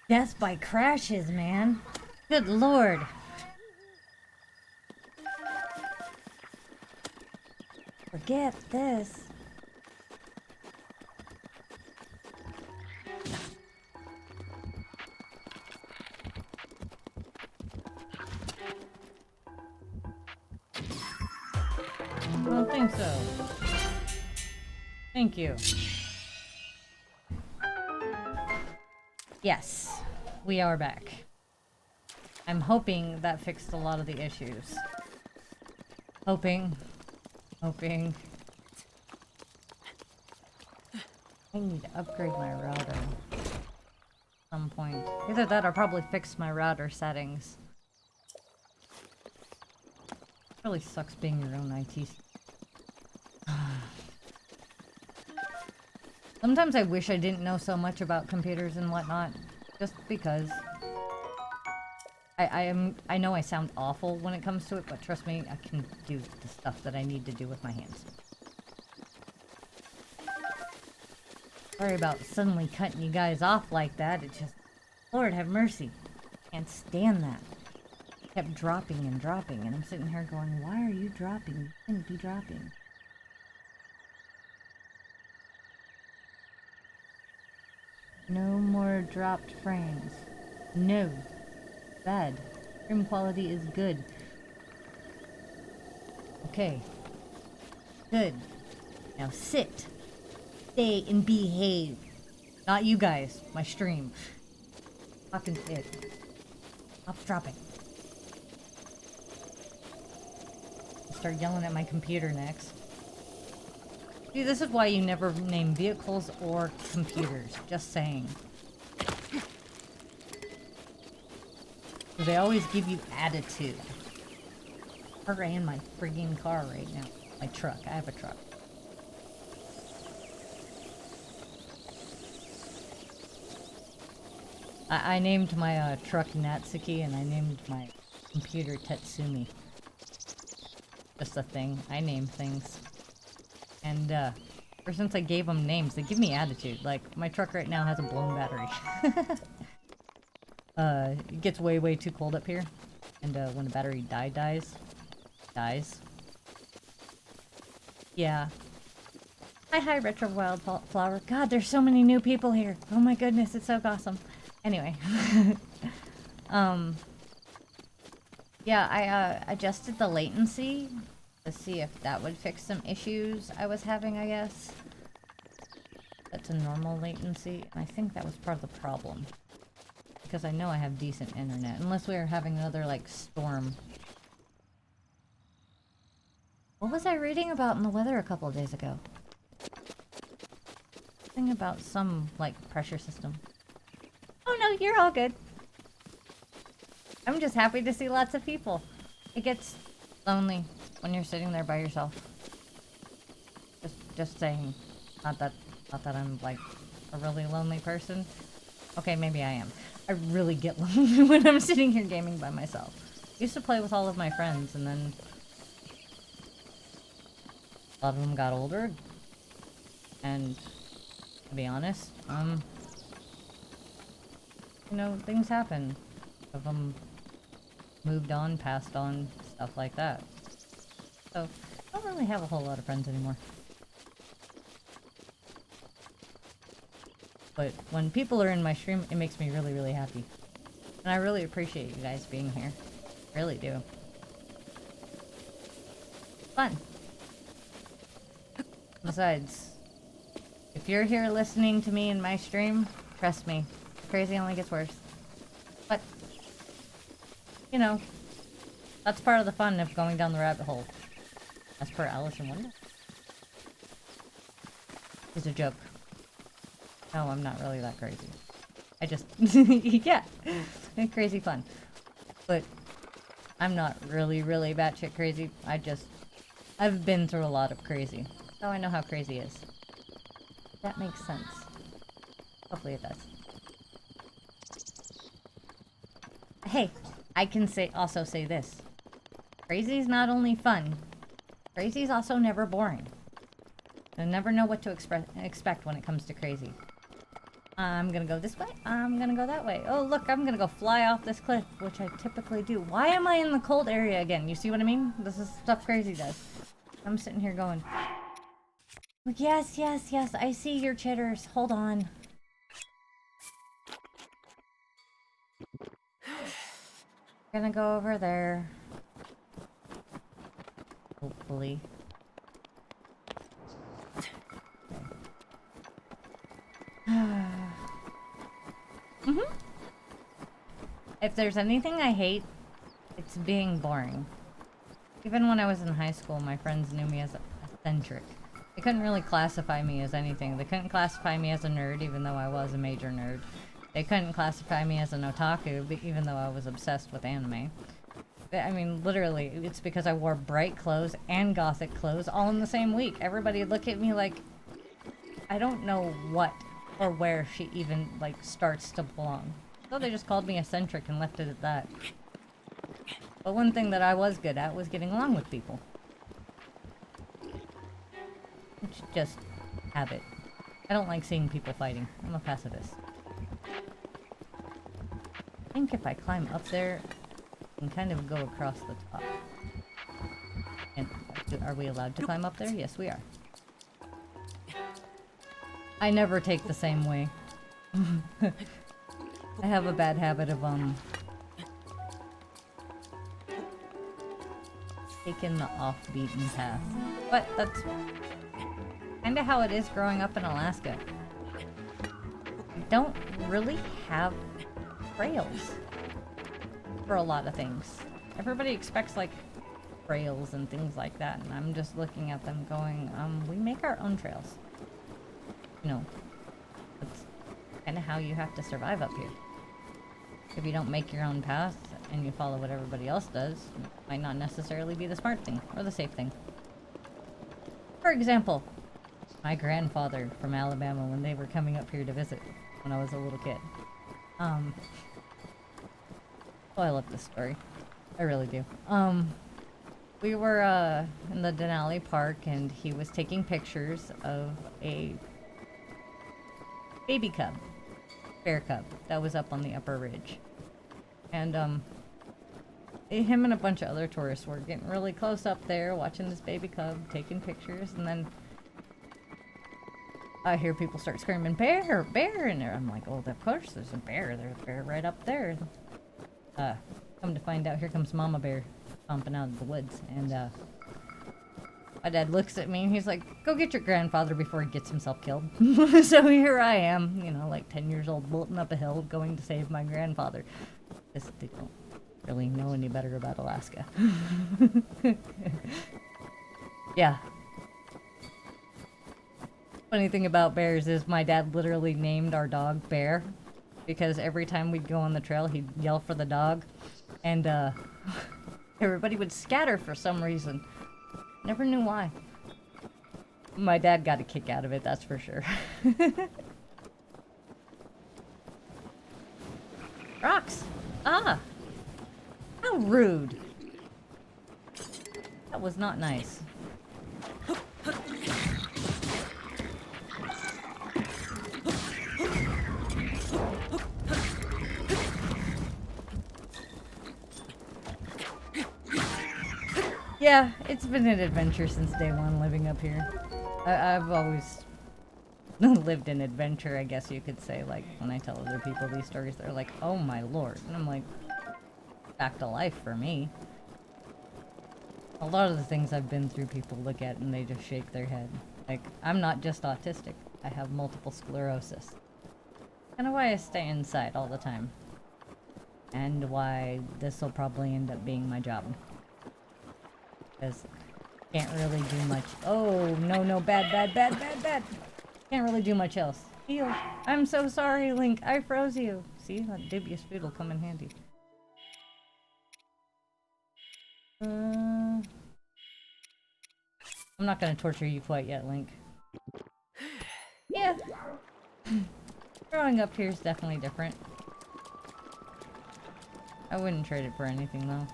Death by crashes, man. Good lord. Forget this. I don't think so. Thank you. Yes, we are back. I'm hoping that fixed a lot of the issues. Hoping. I need to upgrade my router. At some point. Either that or probably fix my router settings. Really sucks being your own IT. Sometimes I wish I didn't know so much about computers and whatnot, just because. I know I sound awful when it comes to it, but trust me, I can do the stuff that I need to do with my hands. Sorry about suddenly cutting you guys off like that. It just, Lord have mercy. Can't stand that. It kept dropping and dropping, and I'm sitting here going, why are you dropping? You shouldn't be dropping. No more dropped frames. No. Bad. Frame quality is good. Okay. Good. Now sit. Stay and behave. Not you guys. My stream. Fucking sit. Stop dropping. Start yelling at my computer next. See, this is why you never name vehicles or computers. Just saying. They always give you attitude. I'm in my friggin' car right now. My truck. I have a truck. I named my truck Natsuki, and I named my computer Tetsumi. Just a thing. I name things. And ever since I gave them names, they give me attitude. Like, my truck right now has a blown battery. It gets way too cold up here. And when the battery dies. Yeah. Hi, Retro Wildflower. God, there's so many new people here. Oh my goodness, it's so awesome. Anyway. Yeah, I adjusted the latency to see if that would fix some issues I was having, I guess. That's a normal latency, and I think that was part of the problem. Because I know I have decent internet, unless we are having another, like, storm. What was I reading about in the weather a couple of days ago? Something about some, like, pressure system. Oh no, you're all good. I'm just happy to see lots of people. It gets lonely when you're sitting there by yourself. Just saying. Not that I'm, like, a really lonely person. Okay, maybe I am. I really get lonely when I'm sitting here gaming by myself. I used to play with all of my friends, and then a lot of them got older. And to be honest, you know, things happen. Some of them moved on, passed on, stuff like that. So, I don't really have a whole lot of friends anymore. But when people are in my stream, it makes me really happy. And I really appreciate you guys being here. Really do. Fun. Besides, if you're here listening to me in my stream, trust me, crazy only gets worse. But, you know, that's part of the fun of going down the rabbit hole. As per Alice in Wonder. It's a joke. No, I'm not really that crazy. I just, yeah, crazy fun. But I'm not really batshit crazy. I've been through a lot of crazy. So I know how crazy is. That makes sense. Hopefully it does. Hey, I can also say this. Crazy is not only fun, crazy is also never boring. You never know what to expect when it comes to crazy. I'm gonna go this way. I'm gonna go that way. Oh, look, I'm gonna go fly off this cliff, which I typically do. Why am I in the cold area again? You see what I mean? This is stuff Crazy does. I'm sitting here going, yes, yes, yes, I see your chitters. Hold on. Gonna go over there. Hopefully. If there's anything I hate, it's being boring. Even when I was in high school, my friends knew me as eccentric. They couldn't really classify me as anything. They couldn't classify me as a nerd, even though I was a major nerd. They couldn't classify me as an otaku, even though I was obsessed with anime. I mean, literally, it's because I wore bright clothes and gothic clothes all in the same week. Everybody would look at me like, I don't know what or where she even, like, starts to belong. So they just called me eccentric and left it at that. But one thing that I was good at was getting along with people. It's just habit. I don't like seeing people fighting. I'm a pacifist. I think if I climb up there, I can kind of go across the top. And are we allowed to climb up there? Yes, we are. I never take the same way. I have a bad habit of, taking the off-beaten path. But that's kinda how it is growing up in Alaska. We don't really have trails for a lot of things. Everybody expects, like, trails and things like that, and I'm just looking at them going, we make our own trails. You know, that's kinda how you have to survive up here. If you don't make your own path and you follow what everybody else does, it might not necessarily be the smart thing or the safe thing. For example, my grandfather from Alabama, when they were coming up here to visit when I was a little kid. Oh, I love this story. I really do. We were in the Denali Park and he was taking pictures of a baby cub, bear cub, that was up on the upper ridge. And him and a bunch of other tourists were getting really close up there, watching this baby cub, taking pictures, and then I hear people start screaming, bear, bear, and I'm like, oh, of course there's a bear, there's a bear right up there. Come to find out, here comes Mama Bear stomping out of the woods, and my dad looks at me and he's like, go get your grandfather before he gets himself killed. So here I am, you know, like 10 years old, bolting up a hill, going to save my grandfather. They don't really know any better about Alaska. Yeah. Funny thing about bears is my dad literally named our dog Bear because every time we'd go on the trail, he'd yell for the dog, and everybody would scatter for some reason. Never knew why. My dad got a kick out of it, that's for sure. Rocks! Ah! How rude! That was not nice. Yeah, it's been an adventure since day one living up here. I've always lived in adventure, I guess you could say. Like, when I tell other people these stories, they're like, oh my lord. And I'm like, back to life for me. A lot of the things I've been through, people look at and they just shake their head. Like, I'm not just autistic. I have multiple sclerosis. Kinda why I stay inside all the time. And why this will probably end up being my job. Because can't really do much. Oh, no, bad. Can't really do much else. Heal. I'm so sorry, Link. I froze you. See, that dubious food will come in handy. I'm not gonna torture you quite yet, Link. Yeah. Growing up here is definitely different. I wouldn't trade it for anything, though.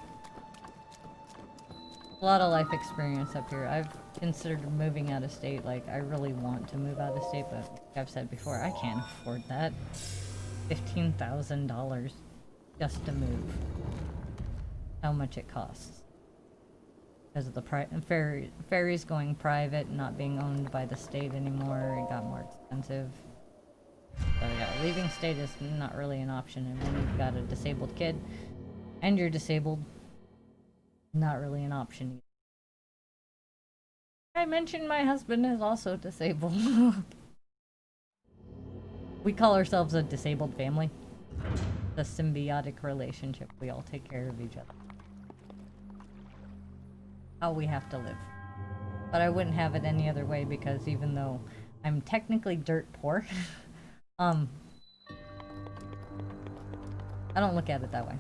A lot of life experience up here. I've considered moving out of state. Like, I really want to move out of state, but I've said before, I can't afford that. $15,000 just to move. How much it costs. Because of the ferries going private, not being owned by the state anymore, it got more expensive. So yeah, leaving state is not really an option, and when you've got a disabled kid, and you're disabled, not really an option either. I mentioned my husband is also disabled. We call ourselves a disabled family. The symbiotic relationship. We all take care of each other. How we have to live. But I wouldn't have it any other way, because even though I'm technically dirt poor, I don't look at it that way.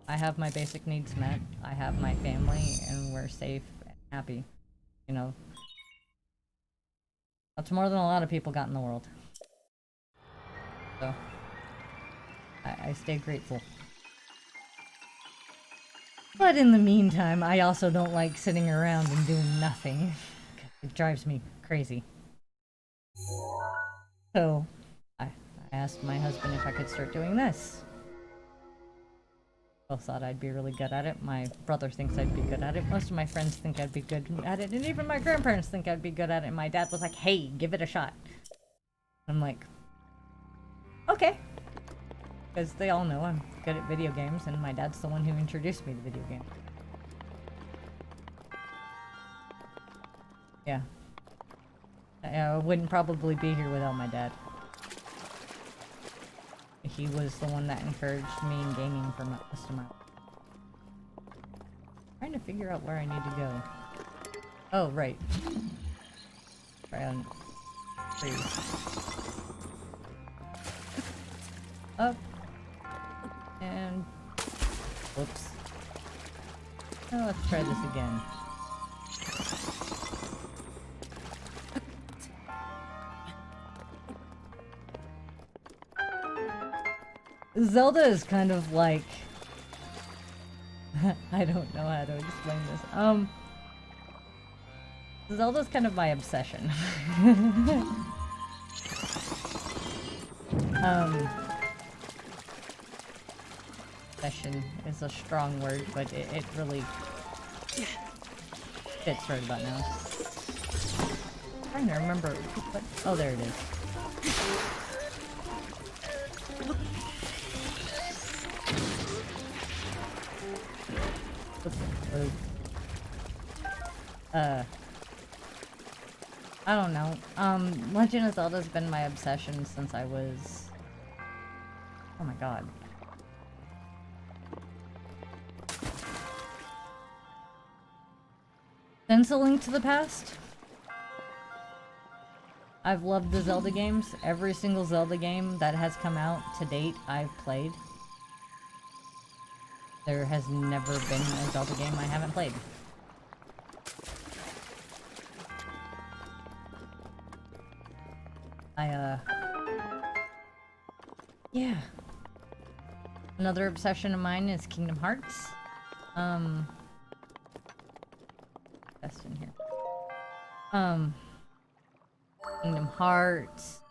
I have my basic needs met, I have my family, and we're safe and happy. You know, that's more than a lot of people got in the world. So, I stay grateful. But in the meantime, I also don't like sitting around and doing nothing. It drives me crazy. So, I asked my husband if I could start doing this. Both thought I'd be really good at it. My brother thinks I'd be good at it. Most of my friends think I'd be good at it. And even my grandparents think I'd be good at it. And my dad was like, hey, give it a shot. I'm like, okay. Because they all know I'm good at video games, and my dad's the one who introduced me to video games. Yeah. I wouldn't probably be here without my dad. He was the one that encouraged me in gaming for most of my life. Trying to figure out where I need to go. Oh, right. Right on. Freeze. Up. And... whoops. Oh, let's try this again. Zelda is kind of like... I don't know how to explain this. Zelda's kind of my obsession. Obsession is a strong word, but it really fits right about now. I'm trying to remember what... oh, there it is. I don't know. Legend of Zelda's been my obsession since I was... oh my god. Since A Link to the Past, I've loved the Zelda games. Every single Zelda game that has come out to date, I've played. There has never been a Zelda game I haven't played. Yeah. Another obsession of mine is Kingdom Hearts. Best in here. Kingdom Hearts.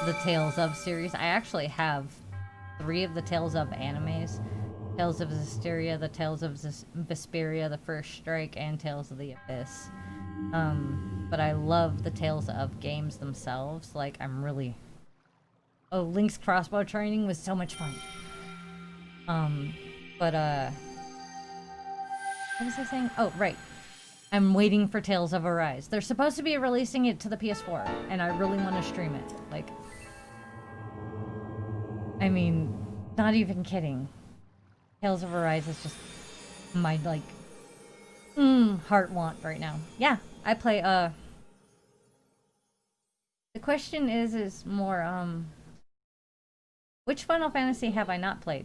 The Tales of series. I actually have 3 of the Tales of animes. Tales of Zestiria, the Tales of Vesperia, the First Strike, and Tales of the Abyss. But I love the Tales of games themselves. Like, I'm really... oh, Link's crossbow training was so much fun. What was I saying? Oh, right. I'm waiting for Tales of Arise. They're supposed to be releasing it to the PS4, and I really want to stream it. Like... I mean, not even kidding. Tales of Arise is just my, like, heart want right now. Yeah, I play, the question is more, which Final Fantasy have I not played?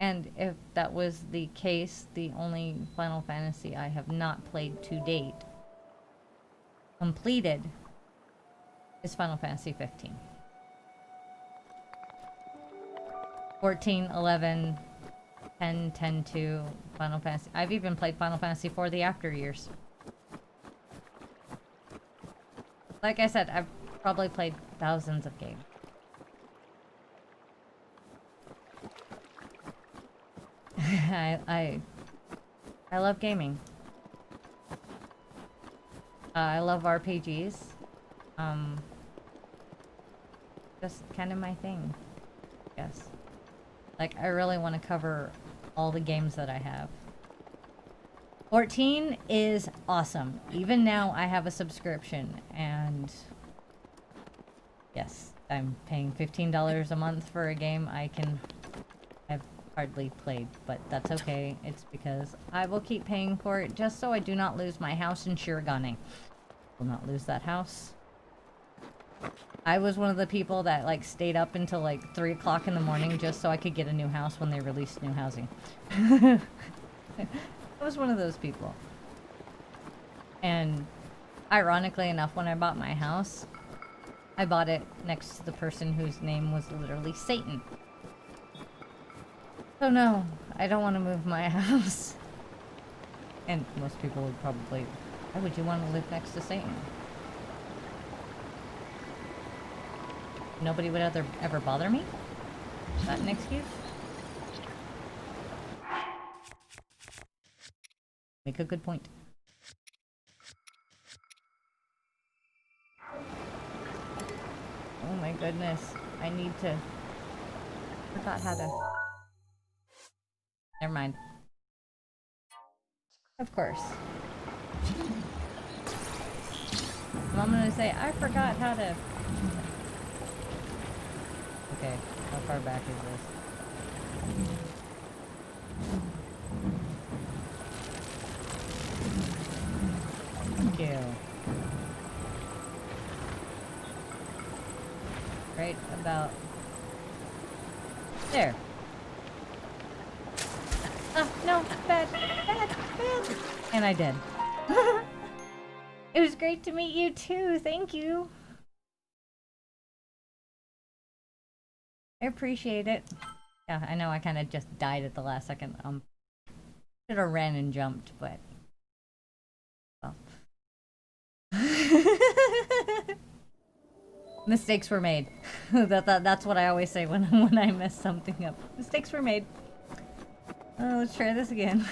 And if that was the case, the only Final Fantasy I have not played to date, completed, is Final Fantasy 15. 14, 11, 10, 10-2, Final Fantasy. I've even played Final Fantasy for the after years. Like I said, I've probably played thousands of games. I love gaming. I love RPGs. Just kind of my thing, I guess. Like, I really want to cover all the games that I have. 14 is awesome. Even now, I have a subscription, and yes, I'm paying $15 a month for a game I've hardly played, but that's okay. It's because I will keep paying for it just so I do not lose my house in sheer gunning. Will not lose that house. I was one of the people that like stayed up until like 3 o'clock in the morning just so I could get a new house when they released new housing. I was one of those people. And ironically enough, when I bought my house, I bought it next to the person whose name was literally Satan. So no, I don't want to move my house. And most people would probably, why would you want to live next to Satan? Nobody would ever bother me? Is that an excuse? Make a good point. Oh my goodness. I need to... I forgot how to... Never mind. Of course. I'm gonna say, I forgot how to... Okay, how far back is this? Thank you. Right about there. No, bad. And I did. It was great to meet you too, thank you. I appreciate it. Yeah, I know I kind of just died at the last second. Should have ran and jumped, but... Well. Mistakes were made. That's what I always say when I mess something up. Mistakes were made. Let's try this again.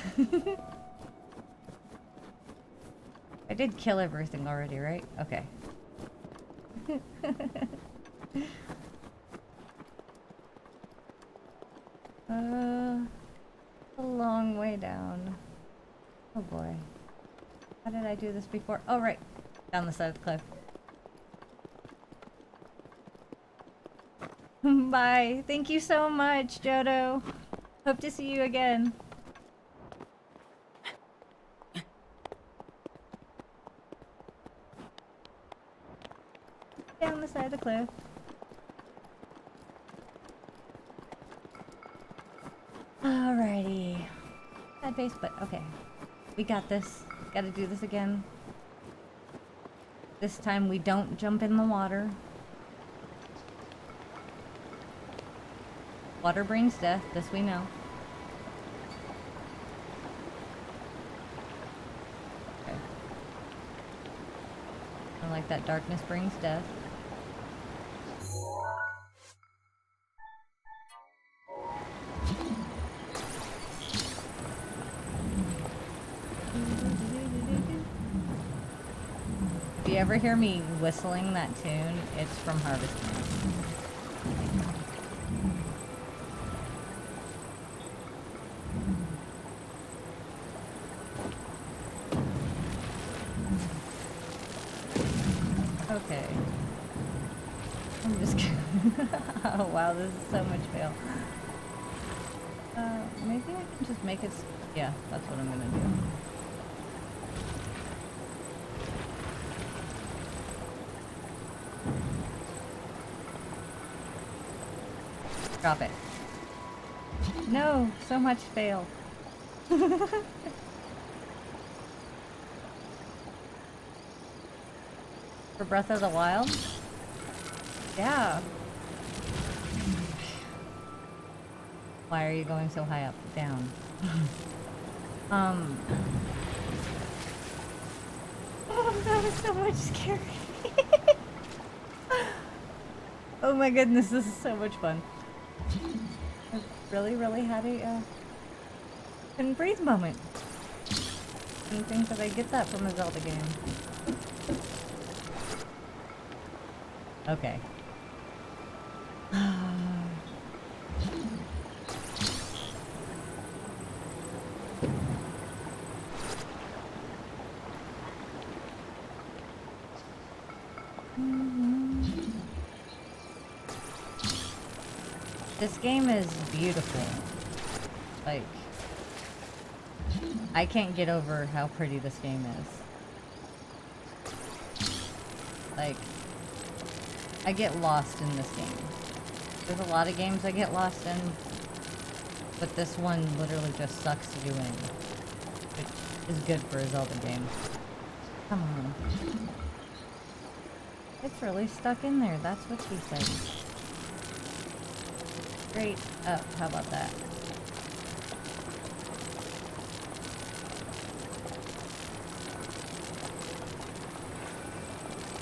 I did kill everything already, right? Okay. A long way down. Oh boy. How did I do this before? Oh right. Down the side of the cliff. Bye. Thank you so much, Jodo. Hope to see you again. Down the side of the cliff. Alrighty. Bad face, but okay. We got this. Gotta do this again. This time we don't jump in the water. Water brings death, this we know. Okay. I like that darkness brings death. If you ever hear me whistling that tune, it's from Harvest Moon. Okay. I'm just kidding. Oh wow, this is so much fail. Maybe I can just make it... Yeah, that's what I'm gonna do. Drop it. No, so much fail. For Breath of the Wild? Yeah. Why are you going so high up? Down. Oh, that was so much scary. Oh my goodness, this is so much fun. I really, really had a couldn't breathe moment. Didn't think that I'd get that from a Zelda game. Okay. This game is beautiful. Like, I can't get over how pretty this game is. Like, I get lost in this game. There's a lot of games I get lost in, but this one literally just sucks you in, which is good for a Zelda game. Come on. It's really stuck in there, that's what she said. Straight up, how about that?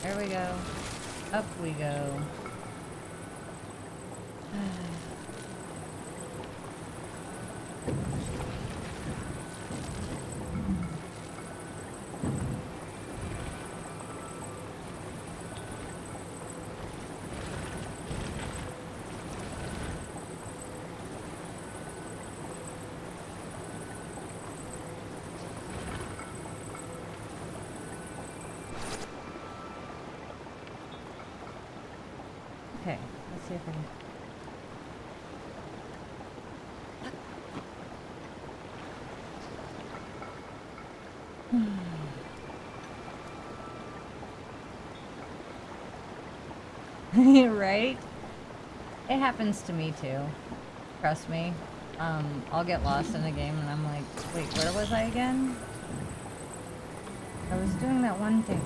There we go. Up we go. Okay, let's see if I can... Right? It happens to me too. Trust me. I'll get lost in a game and I'm like, wait, where was I again? I was doing that one thing.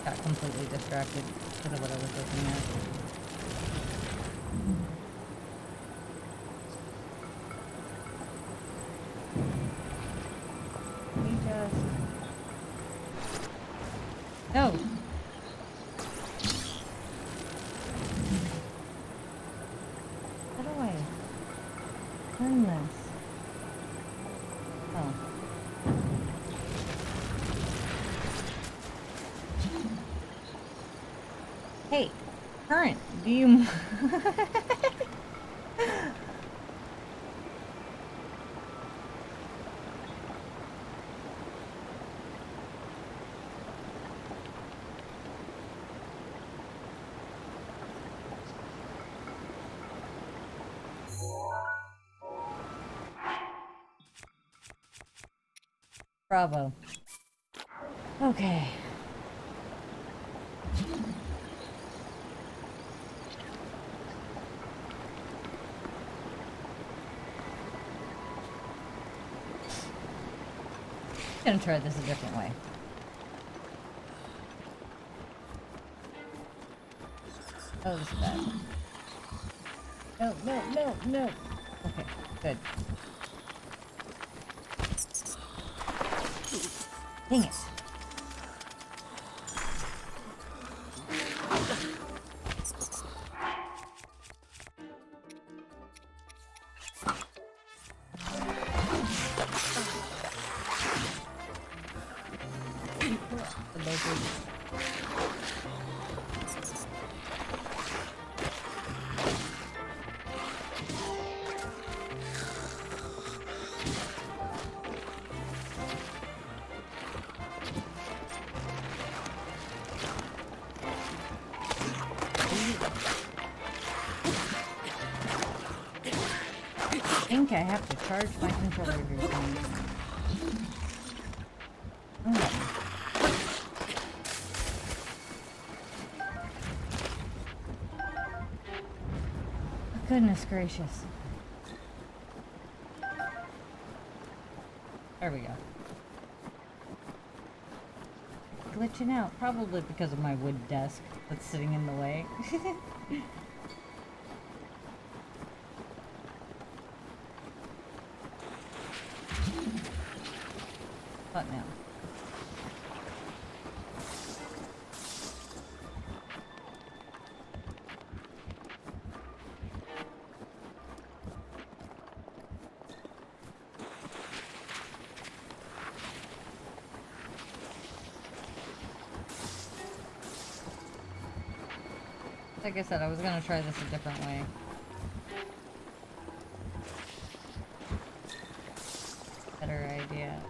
Got completely distracted because of what I was looking at. We just... No! How do I turn this? Oh. Hey, current, do you... Bravo. Okay. I'm gonna try this a different way. Oh, this is bad. No, no, no, no. Okay, good. Dang it. I think I have to charge my controller every time. Oh. Goodness gracious. There we go. Glitching out, probably because of my wood desk that's sitting in the way. What now? Like I said, I was gonna try this a different way. Better idea.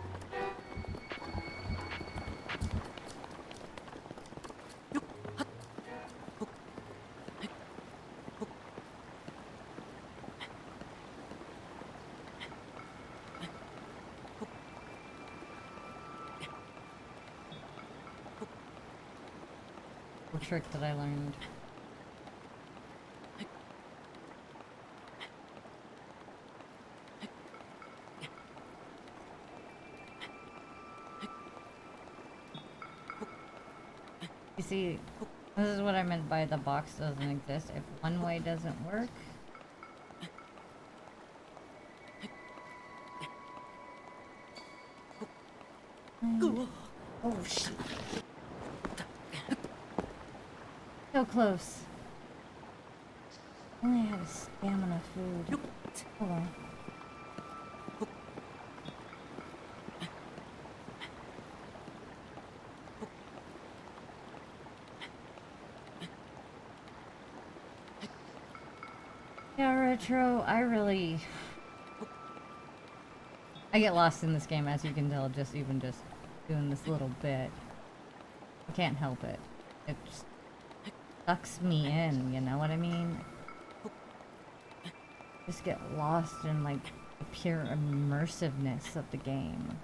The trick that I learned. You see, this is what I meant by the box doesn't exist. If one way doesn't work, oh shit. So close. I only had a stamina food. Hold on. Yeah, Retro, I get lost in this game, as you can tell, even just doing this little bit. I can't help it. It just sucks me in, you know what I mean? Just get lost in, like, the pure immersiveness of the game.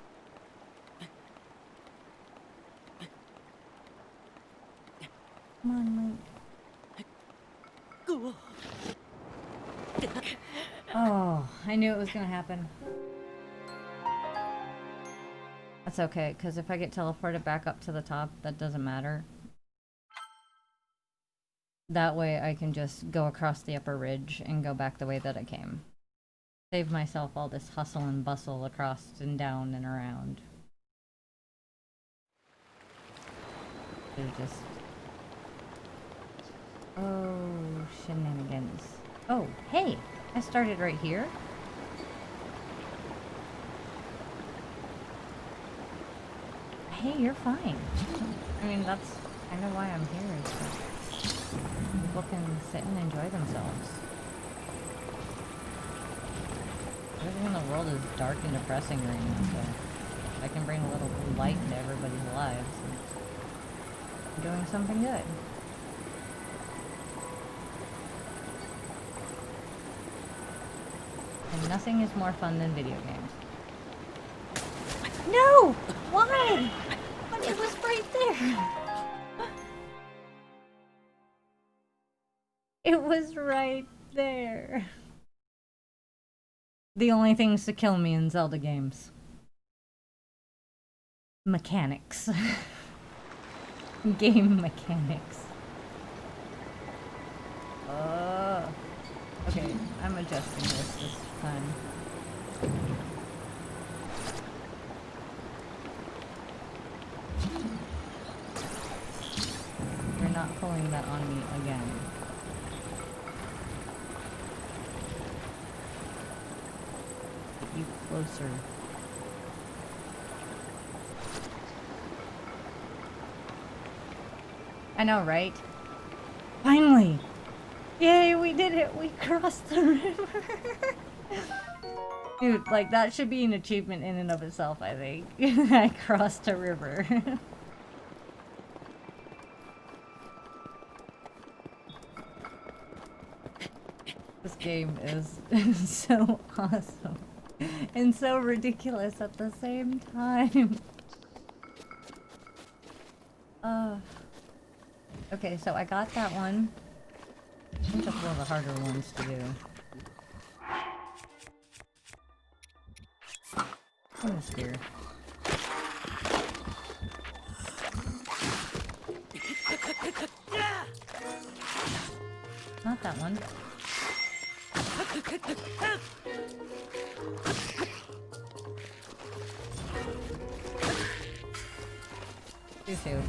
Come on, Link. Oh, I knew it was gonna happen. That's okay, because if I get teleported back up to the top, that doesn't matter. That way I can just go across the upper ridge and go back the way that I came. Save myself all this hustle and bustle across and down and around. They're just... oh, shenanigans. Oh, hey! I started right here. Hey, you're fine. I mean, that's kind of why I'm here, is that people can sit and enjoy themselves. Everything in the world is dark and depressing right now, so I can bring a little light into everybody's lives. I'm doing something good. And nothing is more fun than video games. No! Why? But it was right there! It was right there. The only things to kill me in Zelda games. Mechanics. Game mechanics. Okay, I'm adjusting this time. You're not pulling that on me again. Get you closer. I know, right? Finally! Yay, we did it! We crossed the river! Dude, like, that should be an achievement in and of itself, I think. I crossed a river. This game is so awesome. And so ridiculous at the same time. Okay, so I got that one. I think that's one of the harder ones to do. What is here? Not that one. You too.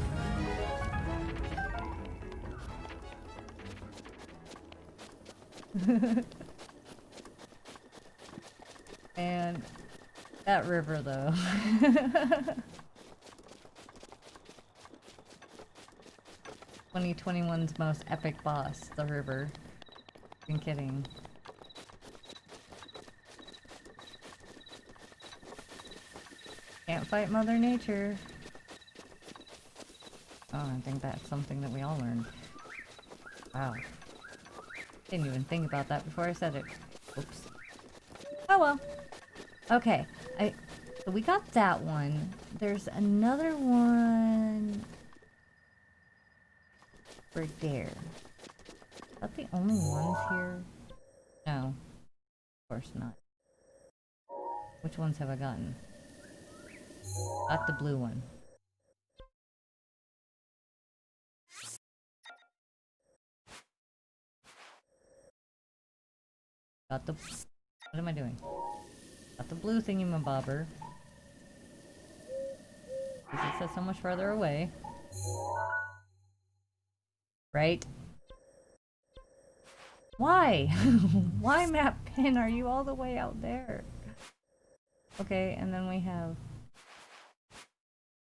And that river though. 2021's most epic boss, the river. Been kidding. Can't fight Mother Nature. Oh, I think that's something that we all learned. Wow. Didn't even think about that before I said it. Oops. Oh well. Okay. So we got that one. There's another one for there. Is that the only ones here? No. Of course not. Which ones have I gotten? Got the blue one. Got the... What am I doing? Got the blue thingy-mabobber. Because it says so much farther away. Right? Why? Why, map pin? Are you all the way out there? Okay, and then we have...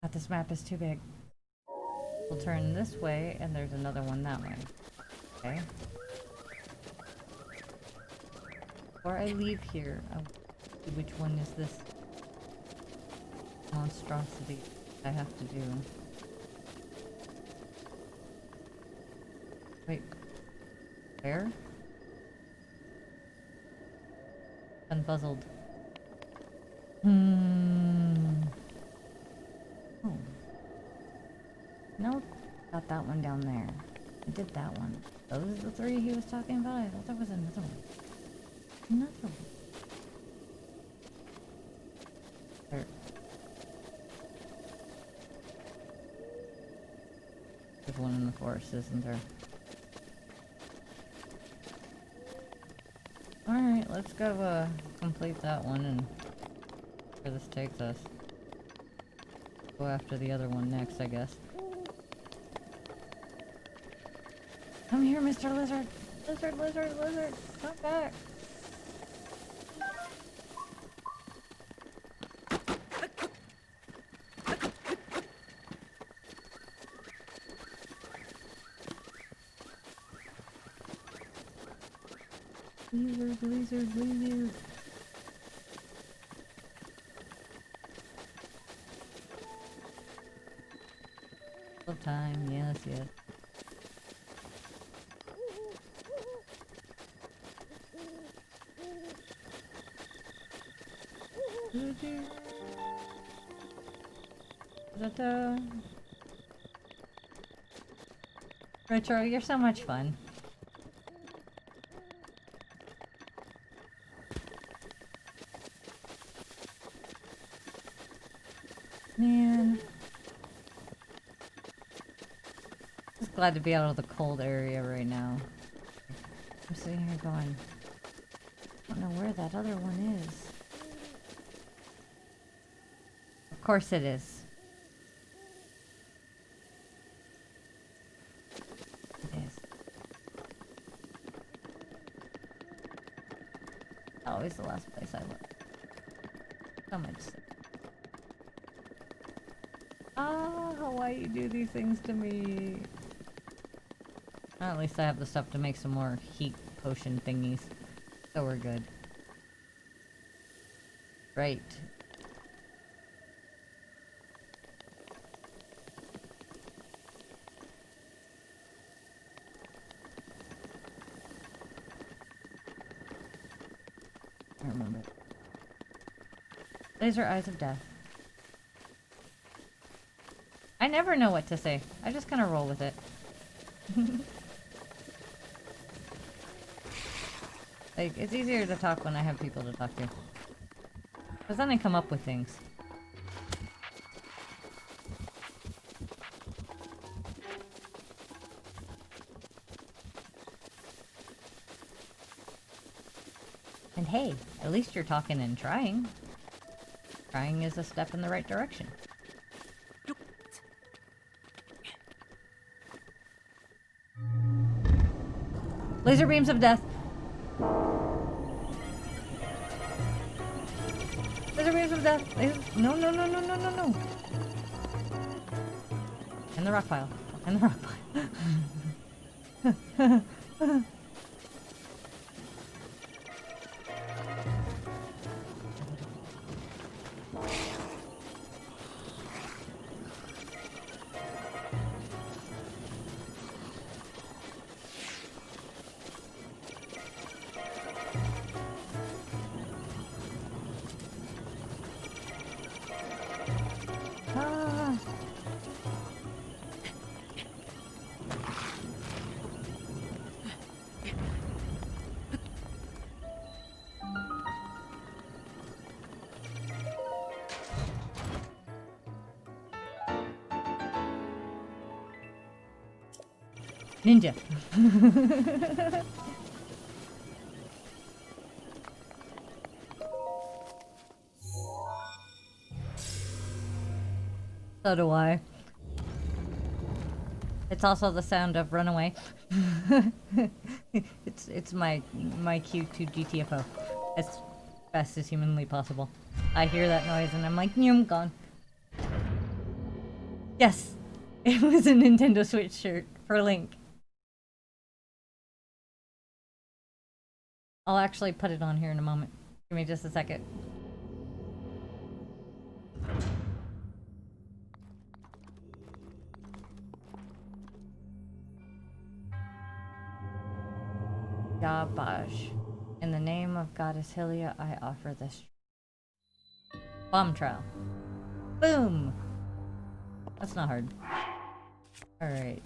God, this map is too big. We'll turn this way, and there's another one that way. Okay. Before I leave here, I'll see which one is this monstrosity I have to do. Wait. Where? I'm puzzled. Oh. No, got that one down there. I did that one. Those are the three he was talking about? I thought there was another one. Another one. There. There's one in the forest, isn't there? Alright, let's go complete that one and where this takes us. Go after the other one next, I guess. Come here, Mr. Lizard! Lizard, lizard, lizard! Come back! Lizard, lizard, lizard! Full time, yes, yes. Ta-da. Retro, you're so much fun. Man. Just glad to be out of the cold area right now. I'm sitting here going, I don't know where that other one is. Of course it is. It is. Always the last place I look. So much. Ah, why you do these things to me? Well, at least I have the stuff to make some more heat potion thingies. So we're good. Right. I remember. Laser Eyes of Death. I never know what to say. I just kind of roll with it. Like, it's easier to talk when I have people to talk to. Because then I come up with things. And hey, at least you're talking and trying. Trying is a step in the right direction. Laser beams of death. Laser beams of death. No, no, no, no, no, no, no. In the rock pile. And the rock pile. Ninja. So do I. It's also the sound of runaway. it's my cue to GTFO as fast as humanly possible. I hear that noise and I'm like, I'm gone. Yes, it was a Nintendo Switch shirt for Link. I'll actually put it on here in a moment. Give me just a second. Gabash. In the name of Goddess Hylia, I offer this bomb trial. Boom! That's not hard. Alright.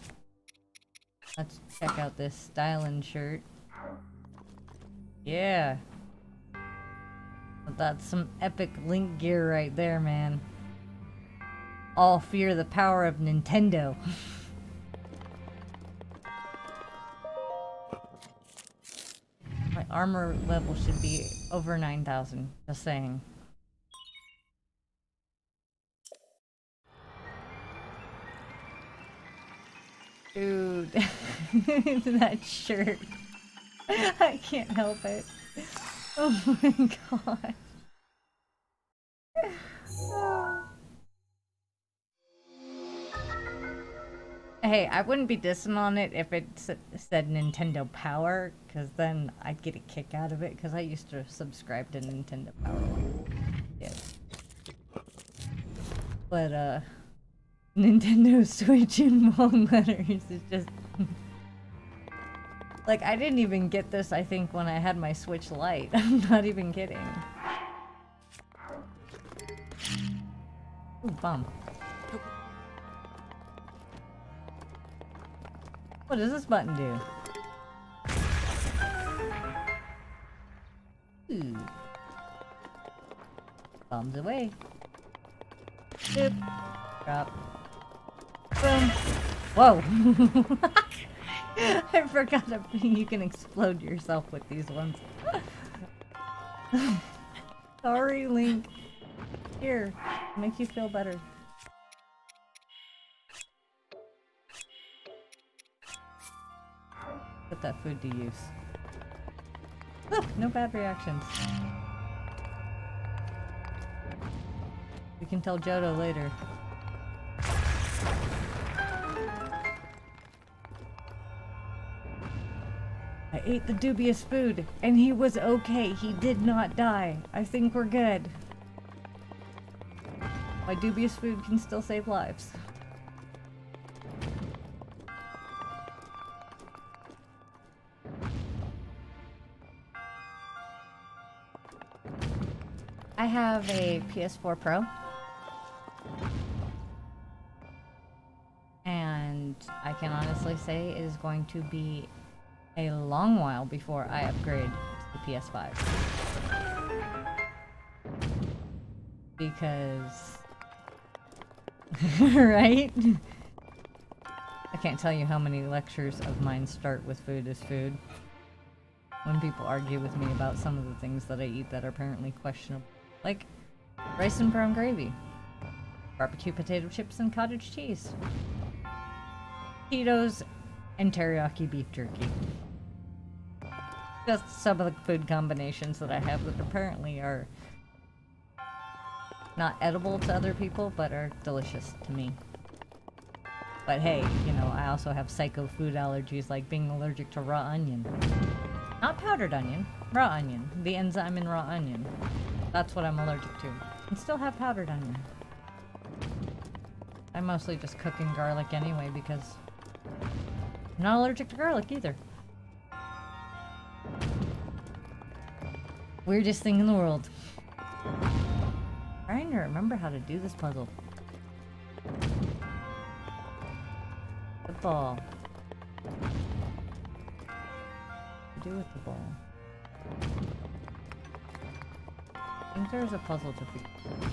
Let's check out this styling shirt. Yeah. That's some epic Link gear right there, man. All fear the power of Nintendo. My armor level should be over 9,000, just saying. Dude, that shirt. I can't help it. Oh my god. Hey, I wouldn't be dissing on it if it said Nintendo Power, because then I'd get a kick out of it, because I used to subscribe to Nintendo Power. Yeah. But, Nintendo Switch in long letters is just... Like, I didn't even get this, I think, when I had my Switch Lite. I'm not even kidding. Ooh, bomb. What does this button do? Ooh. Bombs away. Dip. Drop. Boom. Whoa. I forgot that you can explode yourself with these ones. Sorry, Link. Here, make you feel better. Put that food to use. Look, no bad reactions. We can tell Johto later. I ate the dubious food, and he was okay. He did not die. I think we're good. My dubious food can still save lives. I have a PS4 Pro. And I can honestly say it is going to be a long while before I upgrade to the PS5. Because... right? I can't tell you how many lectures of mine start with food is food. When people argue with me about some of the things that I eat that are apparently questionable. Like rice and brown gravy. Barbecue potato chips and cottage cheese. Cheetos and teriyaki beef jerky. Just some of the food combinations that I have that apparently are not edible to other people, but are delicious to me. But hey, you know, I also have psycho food allergies like being allergic to raw onion. Not powdered onion, raw onion. The enzyme in raw onion. That's what I'm allergic to. And still have powdered onion. I mostly just cook in garlic anyway because I'm not allergic to garlic either. Weirdest thing in the world. Trying to remember how to do this puzzle. The ball. What to do with the ball? I think there's a puzzle to figure out.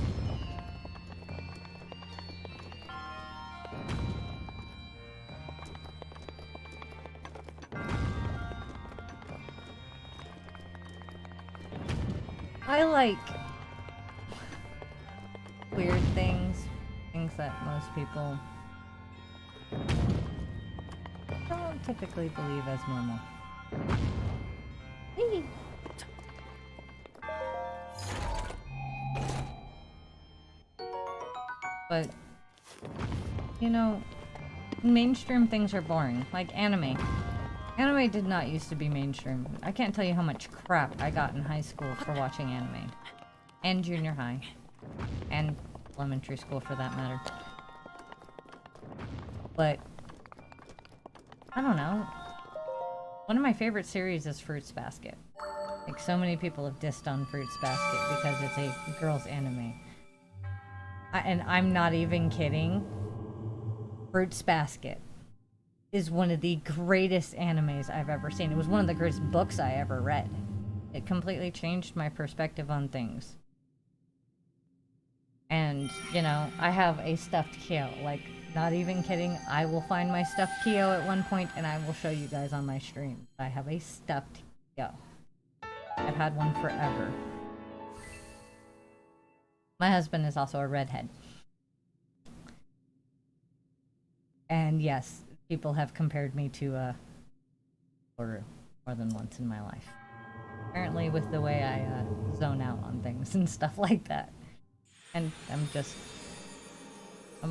I like weird things that most people don't typically believe as normal. Hihi. But, you know, mainstream things are boring, like anime. Anime did not used to be mainstream. I can't tell you how much crap I got in high school for watching anime. And junior high. And elementary school for that matter. But, I don't know. One of my favorite series is Fruits Basket. Like, so many people have dissed on Fruits Basket because it's a girls' anime. And I'm not even kidding. Fruits Basket is one of the greatest animes I've ever seen. It was one of the greatest books I ever read. It completely changed my perspective on things. And, you know, I have a stuffed Kyo. Like, not even kidding. I will find my stuffed Kyo at one point and I will show you guys on my stream. I have a stuffed Kyo. I've had one forever. My husband is also a redhead. And yes, people have compared me to Toru more than once in my life. Apparently with the way I zone out on things and stuff like that. And I'm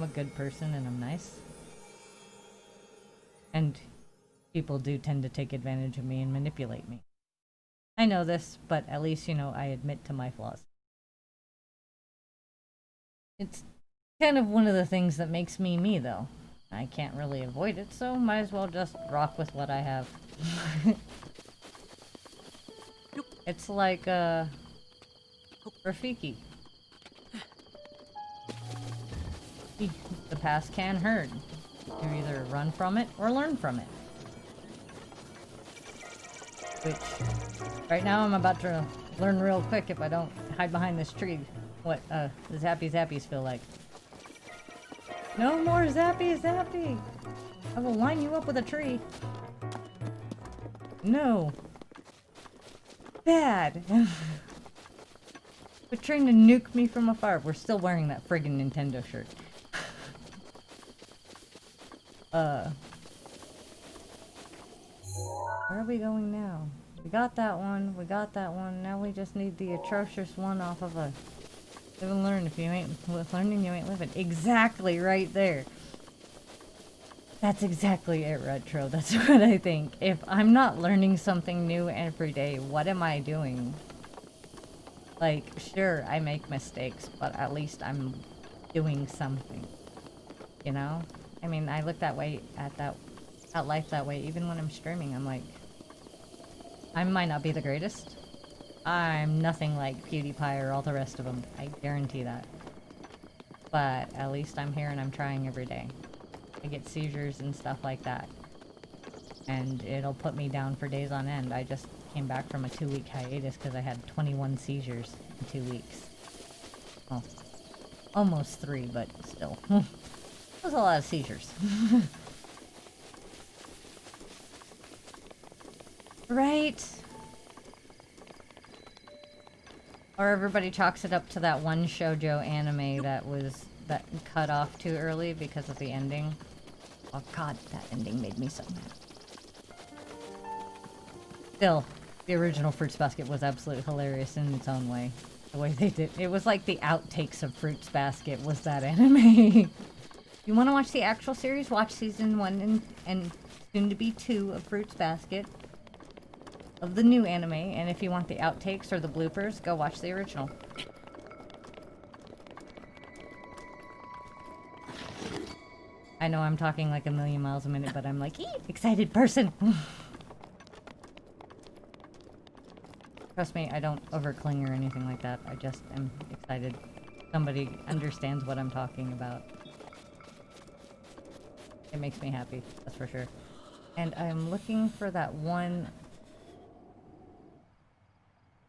a good person and I'm nice. And people do tend to take advantage of me and manipulate me. I know this, but at least, you know, I admit to my flaws. It's kind of one of the things that makes me me, though. I can't really avoid it, so might as well just rock with what I have. It's like, Rafiki. The past can hurt. You either run from it or learn from it. Which, right now I'm about to learn real quick if I don't hide behind this tree what, the zappy zappies feel like. No more zappy zappy! I will line you up with a tree. No. Bad. Quit trying to nuke me from afar. We're still wearing that friggin' Nintendo shirt. Where are we going now? We got that one, now we just need the atrocious one off of a... Live and learn. If you ain't learning, you ain't living. Exactly right there. That's exactly it, Retro. That's what I think. If I'm not learning something new every day, what am I doing? Like, sure, I make mistakes, but at least I'm doing something. You know? I mean, I look that way at life that way. Even when I'm streaming, I'm like, I might not be the greatest. I'm nothing like PewDiePie or all the rest of them. I guarantee that. But at least I'm here and I'm trying every day. I get seizures and stuff like that. And it'll put me down for days on end. I just came back from a 2-week hiatus because I had 21 seizures in 2 weeks. Well, almost 3, but still. It was a lot of seizures. Right? Or everybody chalks it up to that one shoujo anime that cut off too early because of the ending. Oh god, that ending made me so mad. Still, the original Fruits Basket was absolutely hilarious in its own way. The way they did it was like the outtakes of Fruits Basket was that anime. you want to watch the actual series, watch season 1 and soon to be 2 of Fruits Basket of the new anime, and if you want the outtakes or the bloopers, go watch the original. I know I'm talking like a million miles a minute, but I'm like, excited person. Trust me, I don't overcling or anything like that. I just am excited. Somebody understands what I'm talking about. It makes me happy, that's for sure. And I'm looking for that one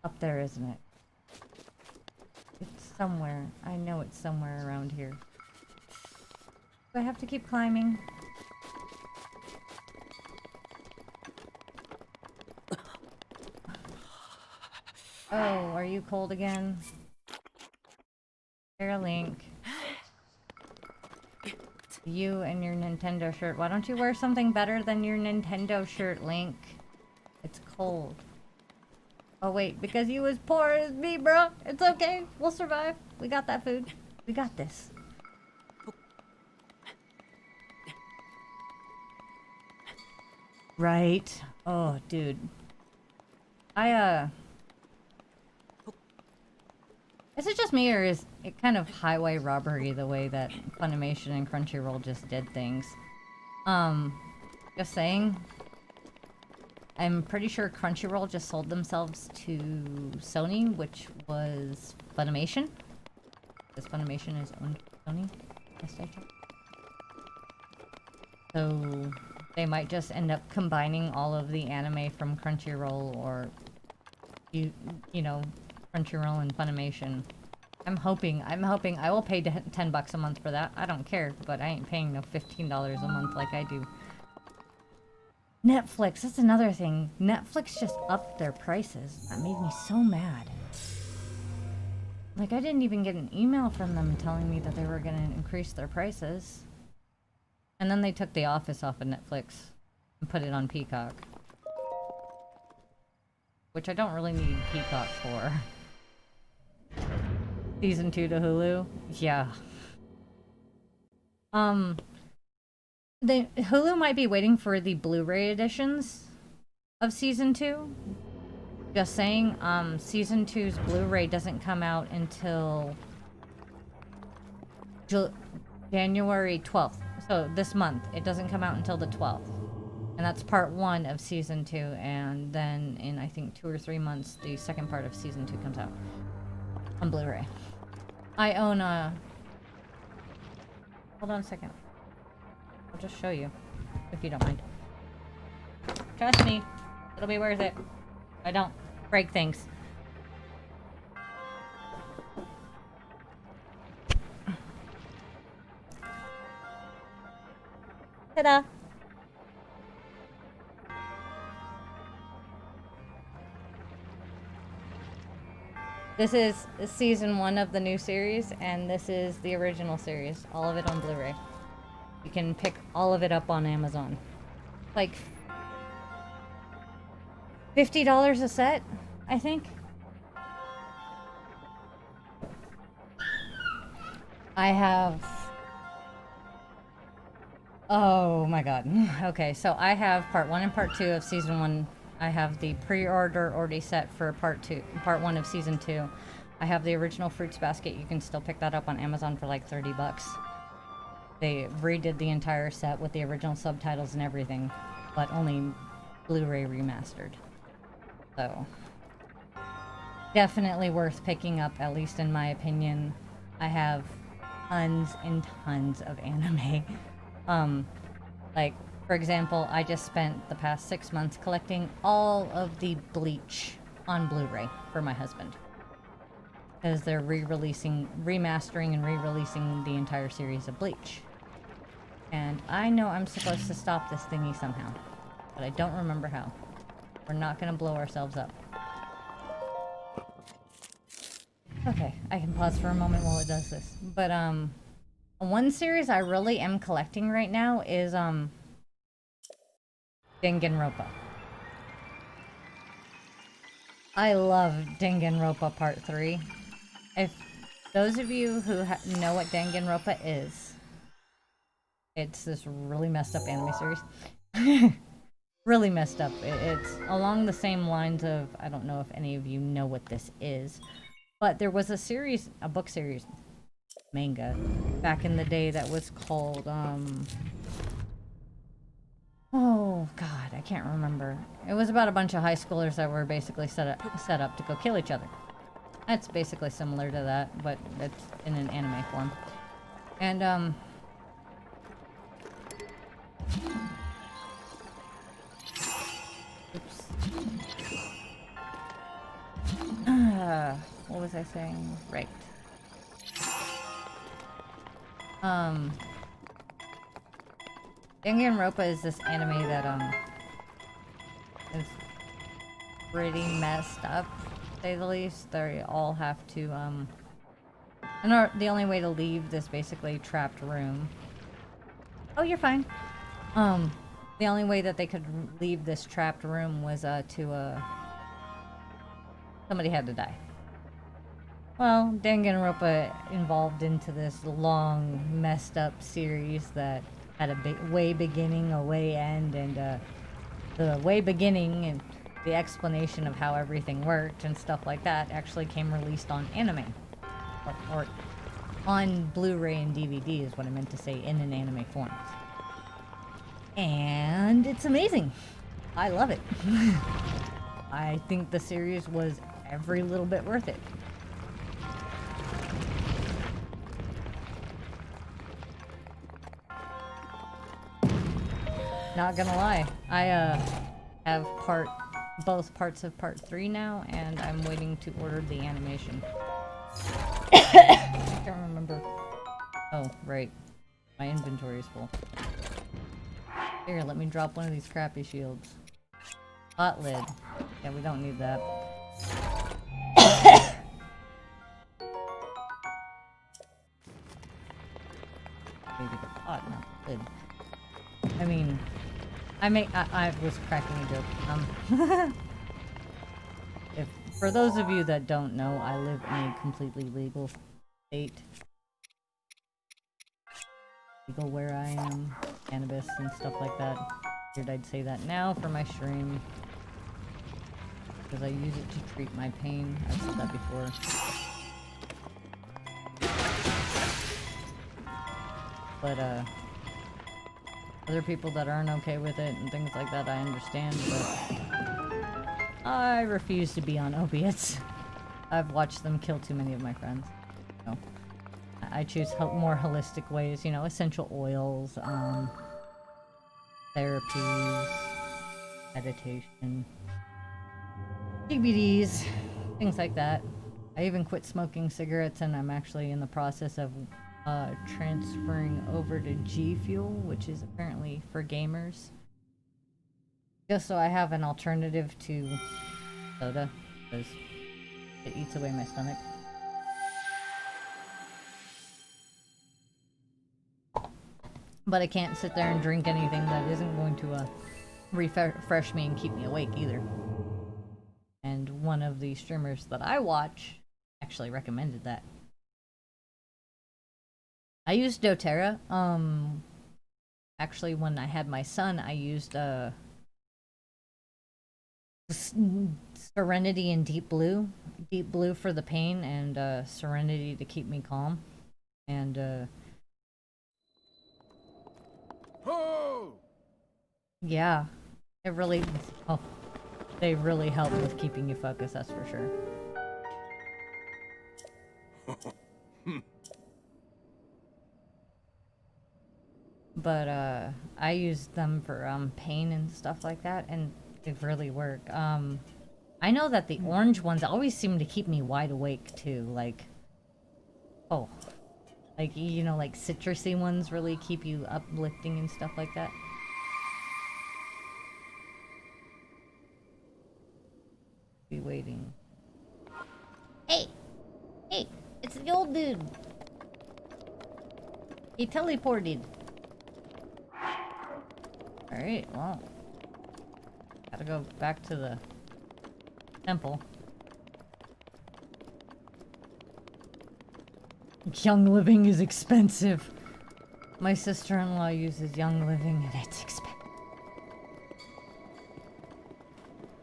up there, isn't it? It's somewhere. I know it's somewhere around here. Do I have to keep climbing? Oh, are you cold again? Here, Link. You and your Nintendo shirt. Why don't you wear something better than your Nintendo shirt, Link? It's cold. Oh wait, because you as poor as me, bro. It's okay. We'll survive. We got that food. We got this. Right. Oh, dude. Is it just me, or is it kind of highway robbery the way that Funimation and Crunchyroll just did things? Just saying. I'm pretty sure Crunchyroll just sold themselves to Sony, which was Funimation. Because Funimation is owned by Sony. Yes, I checked. So they might just end up combining all of the anime from Crunchyroll, or you know, Crunchyroll and Funimation. I'm hoping I will pay $10 a month for that. I don't care, but I ain't paying no $15 a month like I do. Netflix, that's another thing. Netflix just upped their prices. That made me so mad. Like, I didn't even get an email from them telling me that they were gonna increase their prices. And then they took The Office off of Netflix and put it on Peacock. Which I don't really need Peacock for. Season 2 to Hulu? Yeah. Hulu might be waiting for the Blu-ray editions of Season 2. Just saying, Season 2's Blu-ray doesn't come out until January 12th. So this month. It doesn't come out until the 12th. And that's part 1 of Season 2, and then in, I think, 2 or 3 months, the second part of Season 2 comes out on Blu-ray. I own a... Hold on a second. I'll just show you, if you don't mind. Trust me, it'll be worth it. I don't break things. Ta-da! This is season 1 of the new series, and this is the original series. All of it on Blu-ray. You can pick all of it up on Amazon. Like $50 a set, I think. I have... Oh my god. Okay, so I have part 1 and part 2 of season 1. I have the pre-order already set for part 1 of season 2. I have the original Fruits Basket. You can still pick that up on Amazon for like $30. They redid the entire set with the original subtitles and everything, but only Blu-ray remastered. So, definitely worth picking up, at least in my opinion. I have tons and tons of anime. Like, for example, I just spent the past 6 months collecting all of the Bleach on Blu-ray for my husband. Because they're remastering and re-releasing the entire series of Bleach. And I know I'm supposed to stop this thingy somehow, but I don't remember how. We're not gonna blow ourselves up. Okay, I can pause for a moment while it does this. But, one series I really am collecting right now is, Danganronpa. I love Danganronpa Part 3. If those of you who know what Danganronpa is, It's this really messed up anime series. Really messed up. It's along the same lines of, I don't know if any of you know what this is, but there was a series, a book series, manga, back in the day that was called, oh god, I can't remember. It was about a bunch of high schoolers that were basically set up to go kill each other. That's basically similar to that, but it's in an anime form. And, oops. What was I saying? Right. Danganronpa is this anime that, is pretty messed up, to say the least. They all have to, and the only way to leave this basically trapped room. Oh, you're fine. The only way that they could leave this trapped room was, somebody had to die. Well, Danganronpa evolved into this long, messed up series that had a way beginning, a way end, and the way beginning and the explanation of how everything worked and stuff like that actually came released on anime. Or on Blu-ray and DVD is what I meant to say, in an anime form. And it's amazing. I love it. I think the series was every little bit worth it. Not gonna lie, I have both parts of part 3 now, and I'm waiting to order the animation. I can't remember. Oh, right. My inventory is full. Here, let me drop one of these crappy shields. Hot lid. Yeah, we don't need that. Maybe the pot, not the lid. I mean, I was cracking a joke. For those of you that don't know, I live in a completely legal state. Legal where I am, cannabis and stuff like that. Figured I'd say that now for my stream, because I use it to treat my pain. I've said that before. But other people that aren't okay with it and things like that, I understand, but I refuse to be on opiates. I've watched them kill too many of my friends. So I choose more holistic ways, you know, essential oils, therapies, meditation, DVDs, things like that. I even quit smoking cigarettes, and I'm actually in the process of transferring over to G Fuel, which is apparently for gamers. Just so I have an alternative to soda, because it eats away my stomach. But I can't sit there and drink anything that isn't going to refresh me and keep me awake either. And one of the streamers that I watch actually recommended that. I used doTERRA. Actually, when I had my son, I used Serenity and Deep Blue. Deep Blue for the pain, and Serenity to keep me calm. And yeah, it really, they really help with keeping you focused, that's for sure. But I use them for pain and stuff like that, and they really work. I know that the orange ones always seem to keep me wide awake too, like, oh, like, you know, like citrusy ones really keep you uplifting and stuff like that. Be waiting. Hey, it's the old dude. He teleported. Alright, well, gotta go back to the temple. Young living is expensive. My sister-in-law uses Young Living and it's expensive.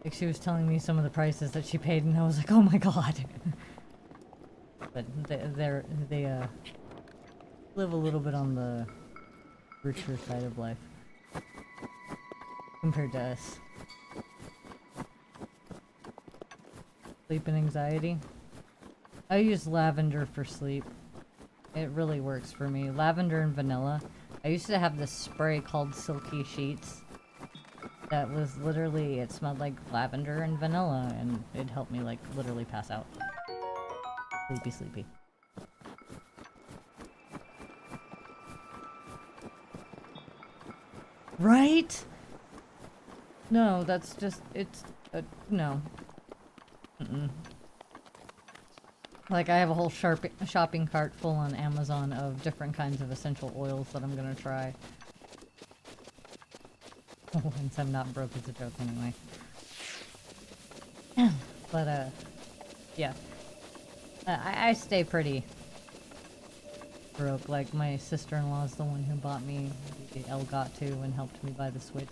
Like she was telling me some of the prices that she paid and I was like, oh my god. But they live a little bit on the richer side of life compared to us. Sleep and anxiety. I use lavender for sleep. It really works for me. Lavender and vanilla. I used to have this spray called Silky Sheets. That was literally, it smelled like lavender and vanilla, and it helped me like literally pass out. Sleepy, sleepy. Right? No, that's just, it's, no. Mm-mm. Like, I have a whole shopping cart full on Amazon of different kinds of essential oils that I'm gonna try. Once I'm not broke is a joke anyway. But, yeah. I stay pretty broke. Like, my sister-in-law is the one who bought me the Elgato and helped me buy the Switch.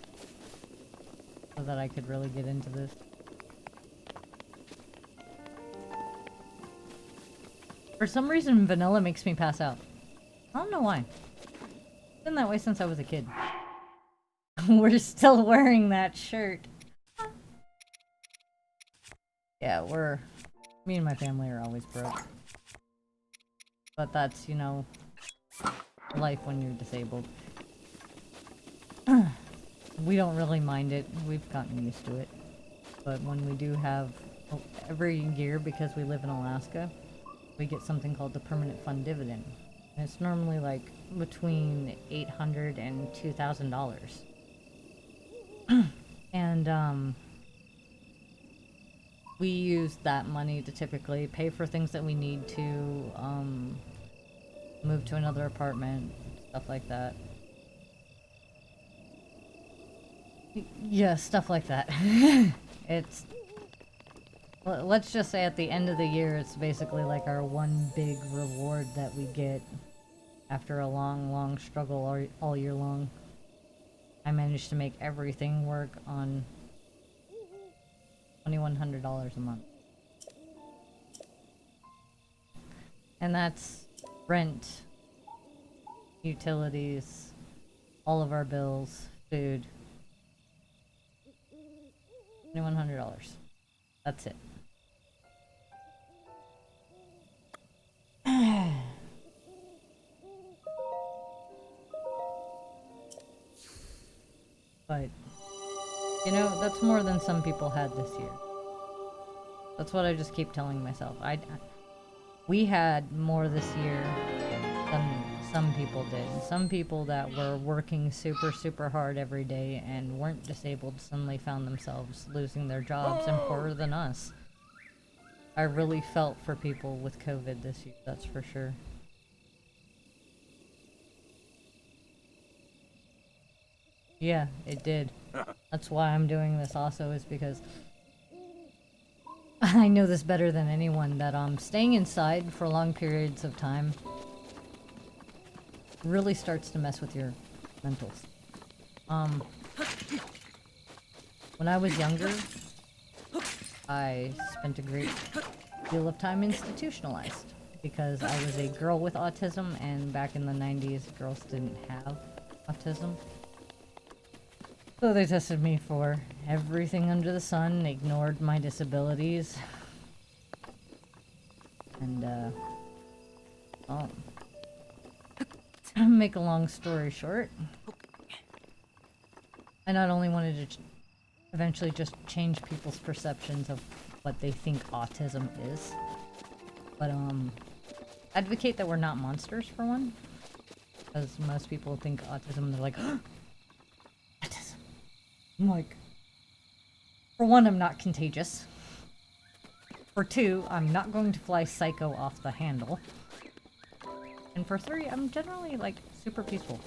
So that I could really get into this. For some reason, vanilla makes me pass out. I don't know why. It's been that way since I was a kid. We're still wearing that shirt. Yeah, me and my family are always broke. But that's, you know, life when you're disabled. We don't really mind it. We've gotten used to it. But when we do have, every year, because we live in Alaska, we get something called the Permanent Fund Dividend. And it's normally like between $800 and $2,000. And we use that money to typically pay for things that we need to move to another apartment, stuff like that. Yeah, stuff like that. It's, let's just say at the end of the year, it's basically like our one big reward that we get after a long, long struggle all year long. I managed to make everything work on $2,100 a month. And that's rent, utilities, all of our bills, food. $2,100. That's it. But, you know, that's more than some people had this year. That's what I just keep telling myself. We had more this year than some people did. Some people that were working super, super hard every day and weren't disabled suddenly found themselves losing their jobs and poorer than us. I really felt for people with COVID this year, that's for sure. Yeah, it did. That's why I'm doing this also, is because I know this better than anyone, that staying inside for long periods of time really starts to mess with your mentals. When I was younger, I spent a great deal of time institutionalized because I was a girl with autism, and back in the 90s, girls didn't have autism. So they tested me for everything under the sun, ignored my disabilities, and, make a long story short, I not only wanted to eventually just change people's perceptions of what they think autism is, but, advocate that we're not monsters, for one, because most people think autism, they're like, autism. I'm like, for one, I'm not contagious. For two, I'm not going to fly psycho off the handle. And for three, I'm generally, like, super peaceful.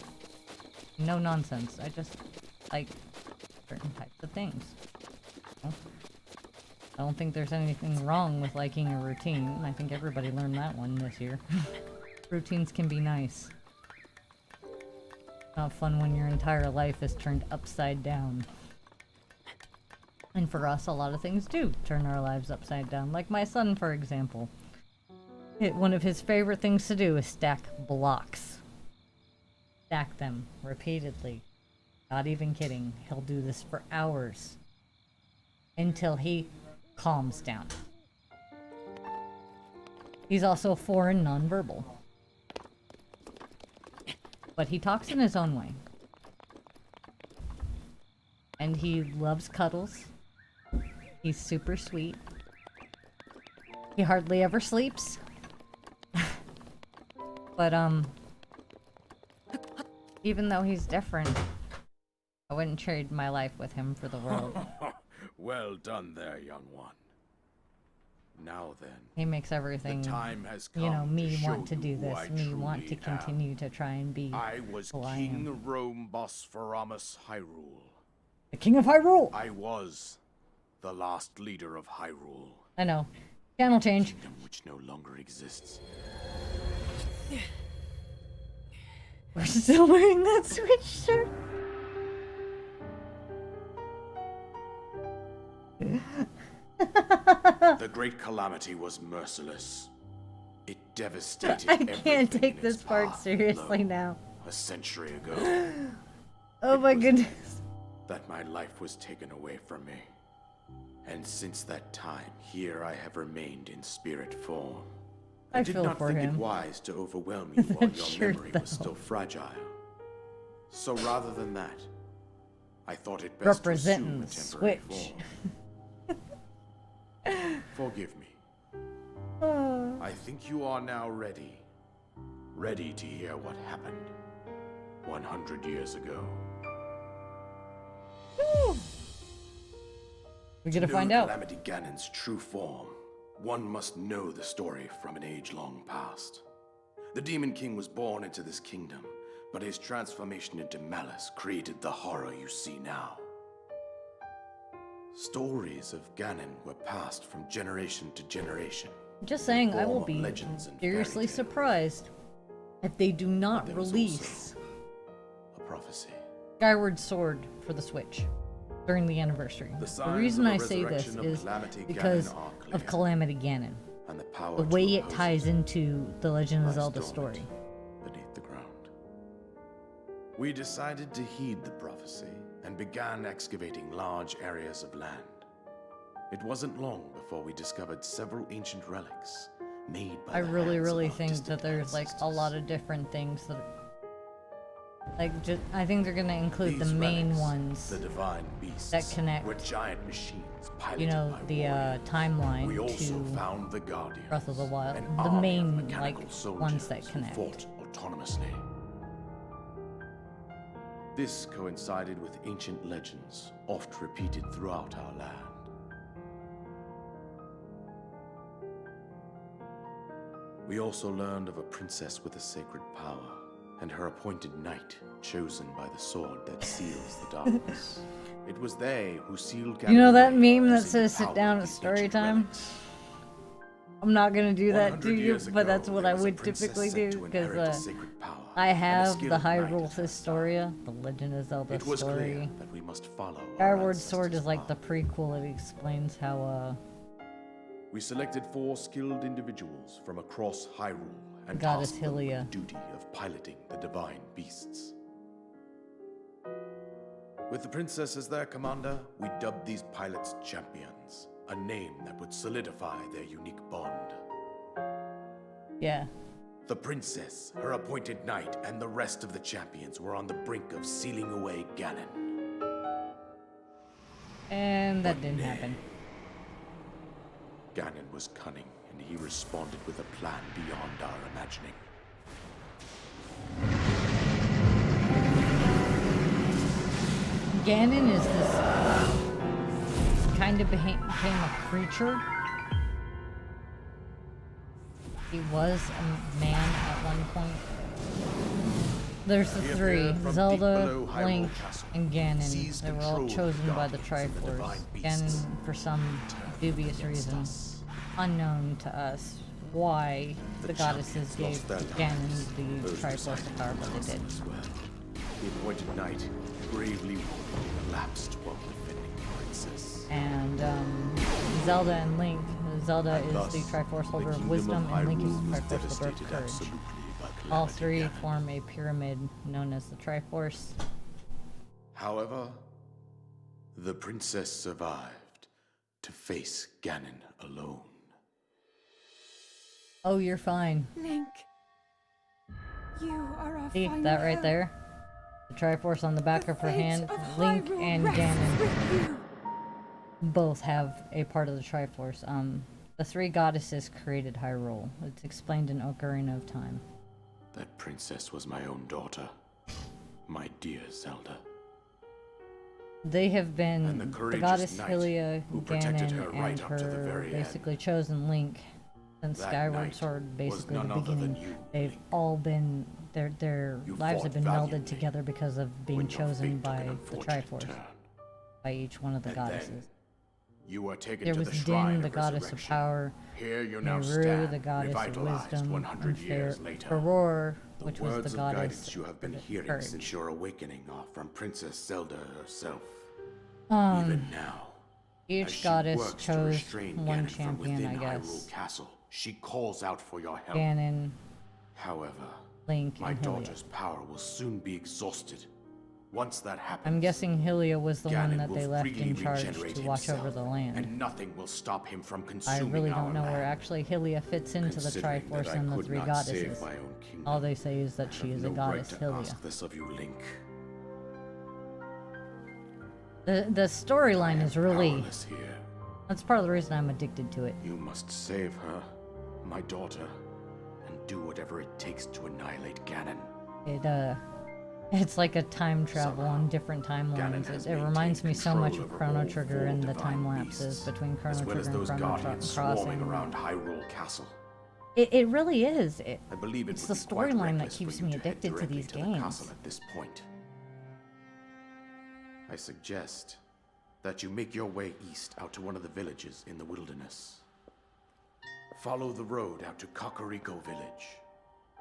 No nonsense. I just like certain types of things. You know? I don't think there's anything wrong with liking a routine. I think everybody learned that one this year. Routines can be nice. Not fun when your entire life is turned upside down. And for us, a lot of things do turn our lives upside down. Like my son, for example. One of his favorite things to do is stack blocks. Stack them repeatedly. Not even kidding. He'll do this for hours. Until he calms down. He's also foreign nonverbal. But he talks in his own way. And he loves cuddles. He's super sweet. He hardly ever sleeps. But, even though he's different, I wouldn't trade my life with him for the world. Well done there, young one. Now then, He makes everything, the time has come you know, me to want to show do you who this, I me want to truly am. continue to try and be I was who I King am. Rome Bosphorus Hyrule. The King of Hyrule! I was the last leader of Hyrule. I know. Channel change. Kingdom which no longer exists. We're still wearing that Switch shirt. The great calamity was merciless. It devastated I everything can't take in this its part path. seriously Lo, now. A century ago, Oh my was goodness. that my life was taken away from me. And since that time, here I have remained in spirit form. I did feel not for think him. it wise to overwhelm you while your Sure memory though. was still fragile. So rather than that, I thought it best Representing to assume a temporary Switch. form. Forgive me. Oh. I think you are now ready. Ready to hear what happened 100 years ago. We're gonna To find know out. Calamity Ganon's true form, one must know the story from an age-long past. The Demon King was born into this kingdom, but his transformation into malice created the horror you see now. Stories of Ganon were passed from generation to generation. Just saying, I will form of be legends and seriously fairy tales. surprised if they do not There was release A prophecy. Skyward Sword for the Switch during the anniversary. The The signs reason of I the say this resurrection of is Calamity because Ganon are of clear, Calamity Ganon. and the power The to way it oppose ties into the Legend of lies Zelda dormant story. beneath the ground. We decided to heed the prophecy and began excavating large areas of land. It wasn't long before we discovered several ancient relics made by I the really, hands of really our think that distant there's like a lot ancestors. of different things that, like, just I think they're gonna include the These main relics, ones. the divine beasts, that connect, were giant machines piloted You know, by the warriors. timeline We also to found the Guardians, Breath of the Wild. an The army of main, mechanical like, soldiers ones that who connect. fought autonomously. This coincided with ancient legends, oft repeated throughout our land. We also learned of a princess with a sacred power, and her appointed knight, chosen by the sword that seals the darkness. It was they who sealed You know that Ganon away meme that using the says sit power down of at these story ancient time? relics. I'm not gonna do that 100 to you, years but that's ago, what there I was a would princess typically set do, to inherit a because sacred power, I and a have the skilled knight Hyrule at her Historia, the Legend of Zelda It was story. clear that we must follow our Skyward Sword ancestors' is like the path. prequel. It explains how We selected 4 skilled individuals from across Hyrule and Goddess tasked them with Hylia. the duty of piloting the divine beasts. With the princess as their commander, we dubbed these pilots champions, a name that would solidify their unique bond. yeah. The princess, her appointed knight, and the rest of the champions were on the brink of sealing away Ganon. And that But didn't nay. happen. Ganon was cunning, and he responded with a plan beyond our imagining. Ganon is this kind of became a creature. He was a man at one point. There's the He 3, appeared from deep Zelda, below Hyrule Link, Castle, and Ganon. seized They were all control of the chosen by the Guardians of the Triforce. divine beasts, Ganon, for some dubious against reason, us. unknown to us, why The the goddesses champions gave lost their Ganon lives. the Those Triforce residing the power, in but they did. Castle as well. The appointed knight bravely collapsed while defending the princess. And Zelda and Link. Zelda And is thus, the Triforce holder the of kingdom wisdom, of and Link Hyrule is was the Triforce holder of devastated courage. absolutely by All Calamity three Ganon. form a pyramid known as the Triforce. However, the princess survived to face Ganon alone. Oh, you're fine. Link, you are our See final that right hope. there? The Triforce on the back The of her fate hand. of Link Hyrule and rests Ganon with you. both have a part of the Triforce. The three goddesses created Hyrule. It's explained in Ocarina of Time. That princess was my own daughter, my dear Zelda. They have been And the the courageous goddess knight Hylia, who protected Ganon, her right and up to the her very basically end. chosen Link since That Skyward knight Sword, was basically the none other than beginning. you, They've Link. all been their You lives fought have been melded valiantly together because of being when your chosen fate took by an the unfortunate Triforce, turn. by each one of the And goddesses. then you were taken There to was the shrine Din, the of goddess of resurrection. power, Here you now Meru, stand, the goddess of revitalized wisdom, 100 and years later. Faror, The which was words the of goddess guidance you have been of hearing courage. since your awakening are from Princess Zelda herself. Um, Even now, as Each she goddess works to chose restrain one Ganon from champion, within I guess. Hyrule Castle, she calls out for your help. Ganon, However, Link, my and Hylia. daughter's power will soon be exhausted. Once that happens, I'm guessing Hylia was the one Ganon that they will left freely in charge regenerate to watch over himself, the land. and nothing will stop him from I consuming really our don't know where land. actually Hylia fits into the Considering that Triforce I and the could three not goddesses. save my own kingdom, All they say is that I she have is no a goddess, right to Hylia. ask this of you, Link. The storyline is really... Powerless here. That's part of the reason I'm addicted to it. You must save her, my daughter, and do whatever it takes to annihilate Ganon. It's like a time travel Somehow, on different Ganon timelines. has It reminds me maintained so much control of over Chrono all Trigger four and the divine time lapses beasts, between Chrono as well as Trigger and those Chrono guardians Crossing. swarming around Hyrule Castle. It really is. I believe It's would the be quite storyline that reckless for keeps you me to head addicted to directly these to the games. castle at this point. I suggest that you make your way east out to one of the villages in the wilderness. Follow the road out to Kakariko Village.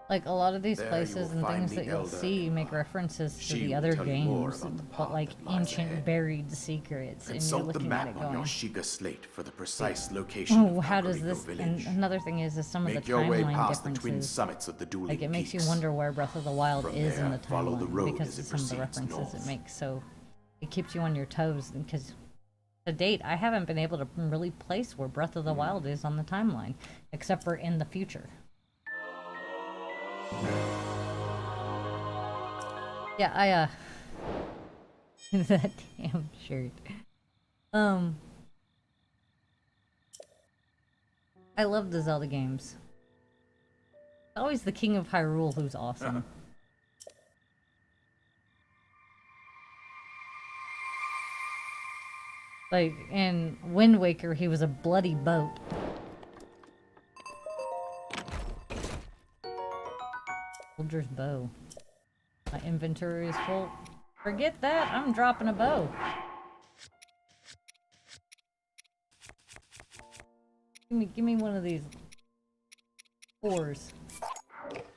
Like, a lot of these There you places will and find things the that you'll Elder see make Emma. references to She the will other tell you more games, about the but path like that lies ancient ahead. buried secrets, and you're Consult the looking at map it on your going, Sheikah slate for the precise location oh, of how does Kakariko this... Village. And another thing is some of Make the your way timeline past the twin differences. summits of the dueling Like, it makes you peaks. wonder where Breath of the Wild From is in there, the follow the timeline road because as of it some of the proceeds references it north. makes. So it keeps you on your toes, because to date, I haven't been able to really place where Breath of the Wild is on the timeline, except for in the future. Yeah, that damn shirt. I love the Zelda games. Always the King of Hyrule who's awesome. Like, in Wind Waker, he was a bloody boat. Soldier's bow. My inventory is full. Forget that, I'm dropping a bow. Give me one of these oars.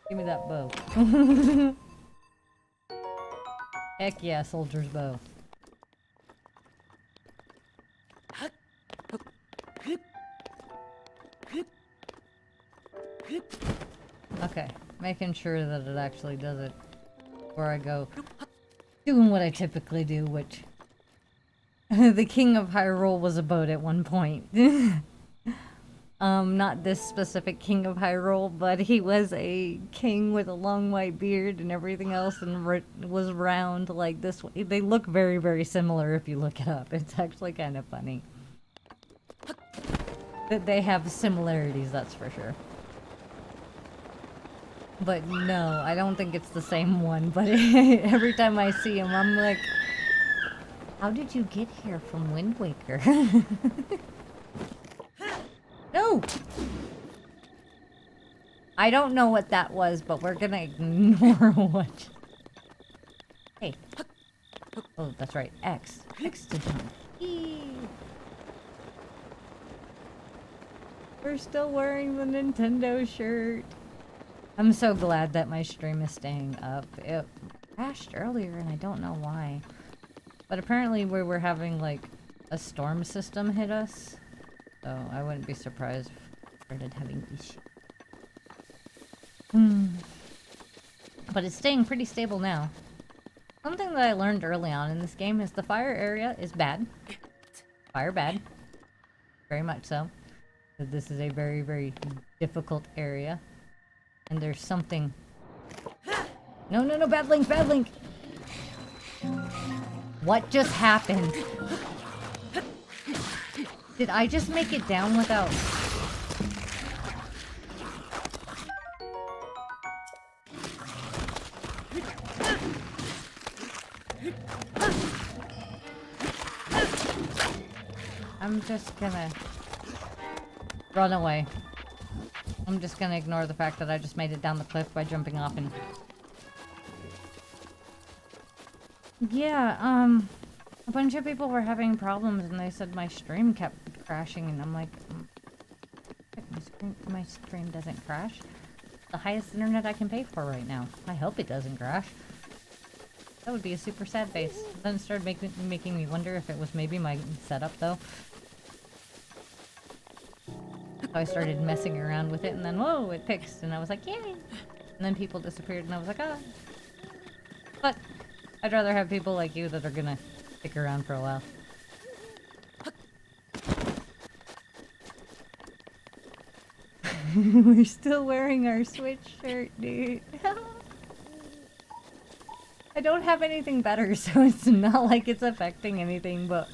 Give me that bow. Heck yeah, soldier's bow. Okay, making sure that it actually does it before I go doing what I typically do, which the King of Hyrule was a boat at one point. Not this specific King of Hyrule, but he was a king with a long white beard and everything else, and was round like this. They look very, very similar if you look it up. It's actually kind of funny that they have similarities, that's for sure. But no, I don't think it's the same one, but every time I see him, I'm like, how did you get here from Wind Waker? No! I don't know what that was, but we're gonna ignore what... Hey. Oh, that's right. X. X to jump. Eee. We're still wearing the Nintendo shirt. I'm so glad that my stream is staying up. crashed earlier and I don't know why. But apparently we were having like a storm system hit us. So I wouldn't be surprised if we started having issues. But it's staying pretty stable now. Something that I learned early on in this game is the fire area is bad. Fire bad. Very much so. That this is a very, very difficult area. And there's something... No, no, no, bad link, bad link! What just happened? Did I just make it down without... I'm just gonna run away. I'm just gonna ignore the fact that I just made it down the cliff by jumping off and... Yeah, a bunch of people were having problems and they said my stream kept crashing and I'm like... My stream doesn't crash. The highest internet I can pay for right now. I hope it doesn't crash. That would be a super sad face. Then it started making me wonder if it was maybe my setup though. So I started messing around with it and then whoa, it fixed and I was like, yay! And then people disappeared and I was like, ah. But I'd rather have people like you that are gonna stick around for a while. We're still wearing our Switch shirt, dude. I don't have anything better, so it's not like it's affecting anything, but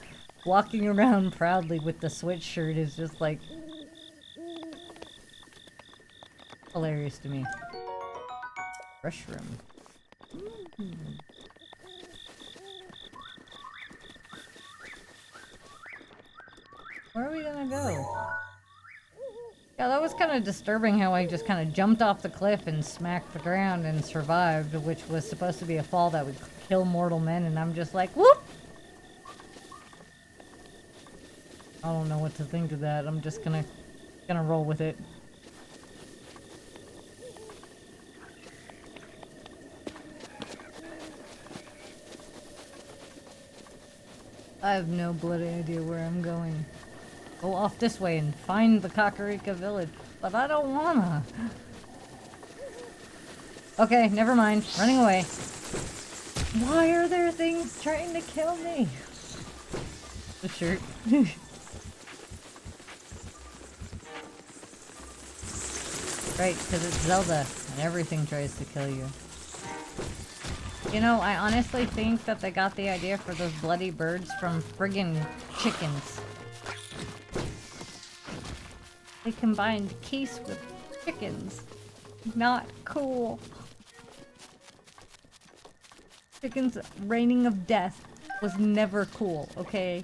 walking around proudly with the Switch shirt is just like... hilarious to me. Mushroom. Where are we gonna go? Yeah, that was kind of disturbing how I just kind of jumped off the cliff and smacked the ground and survived, which was supposed to be a fall that would kill mortal men, and I'm just like, whoop! I don't know what to think of that. I'm just gonna roll with it. I have no bloody idea where I'm going. Go off this way and find the Kakarika village. But I don't wanna. Okay, never mind. Running away. Why are there things trying to kill me? The shirt. Right, because it's Zelda and everything tries to kill you. You know, I honestly think that they got the idea for those bloody birds from friggin' chickens. They combined geese with chickens. Not cool. Chickens' raining of death was never cool, okay?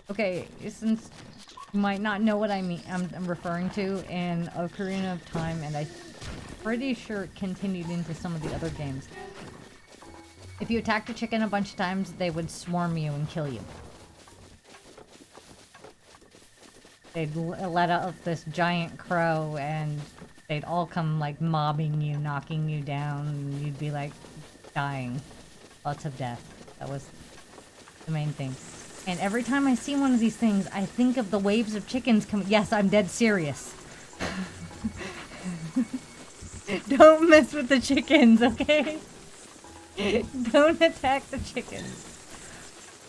Okay, since you might not know what I mean, I'm referring to in Ocarina of Time, and I'm pretty sure it continued into some of the other games. If you attacked a chicken a bunch of times, they would swarm you and kill you. They'd let out this giant crow and they'd all come like mobbing you, knocking you down, and you'd be like dying. Lots of death. That was the main thing. And every time I see one of these things, I think of the waves of chickens coming. Yes, I'm dead serious. Don't mess with the chickens, okay? Don't attack the chickens.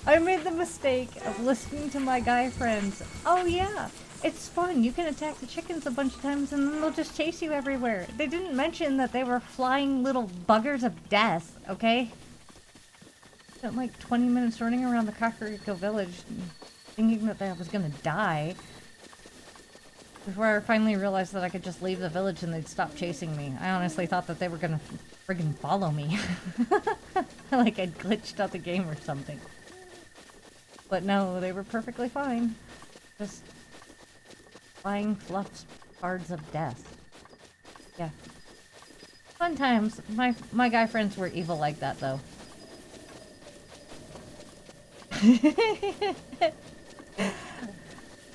I made the mistake of listening to my guy friends. Oh yeah, it's fun. You can attack the chickens a bunch of times and then they'll just chase you everywhere. They didn't mention that they were flying little buggers of death, okay? Spent like 20 minutes running around the Kakariko village thinking that I was gonna die. Before I finally realized that I could just leave the village and they'd stop chasing me. I honestly thought that they were gonna friggin' follow me. Like I'd glitched out the game or something. But no, they were perfectly fine. Just flying fluff cards of death. Yeah. Fun times. My guy friends were evil like that though.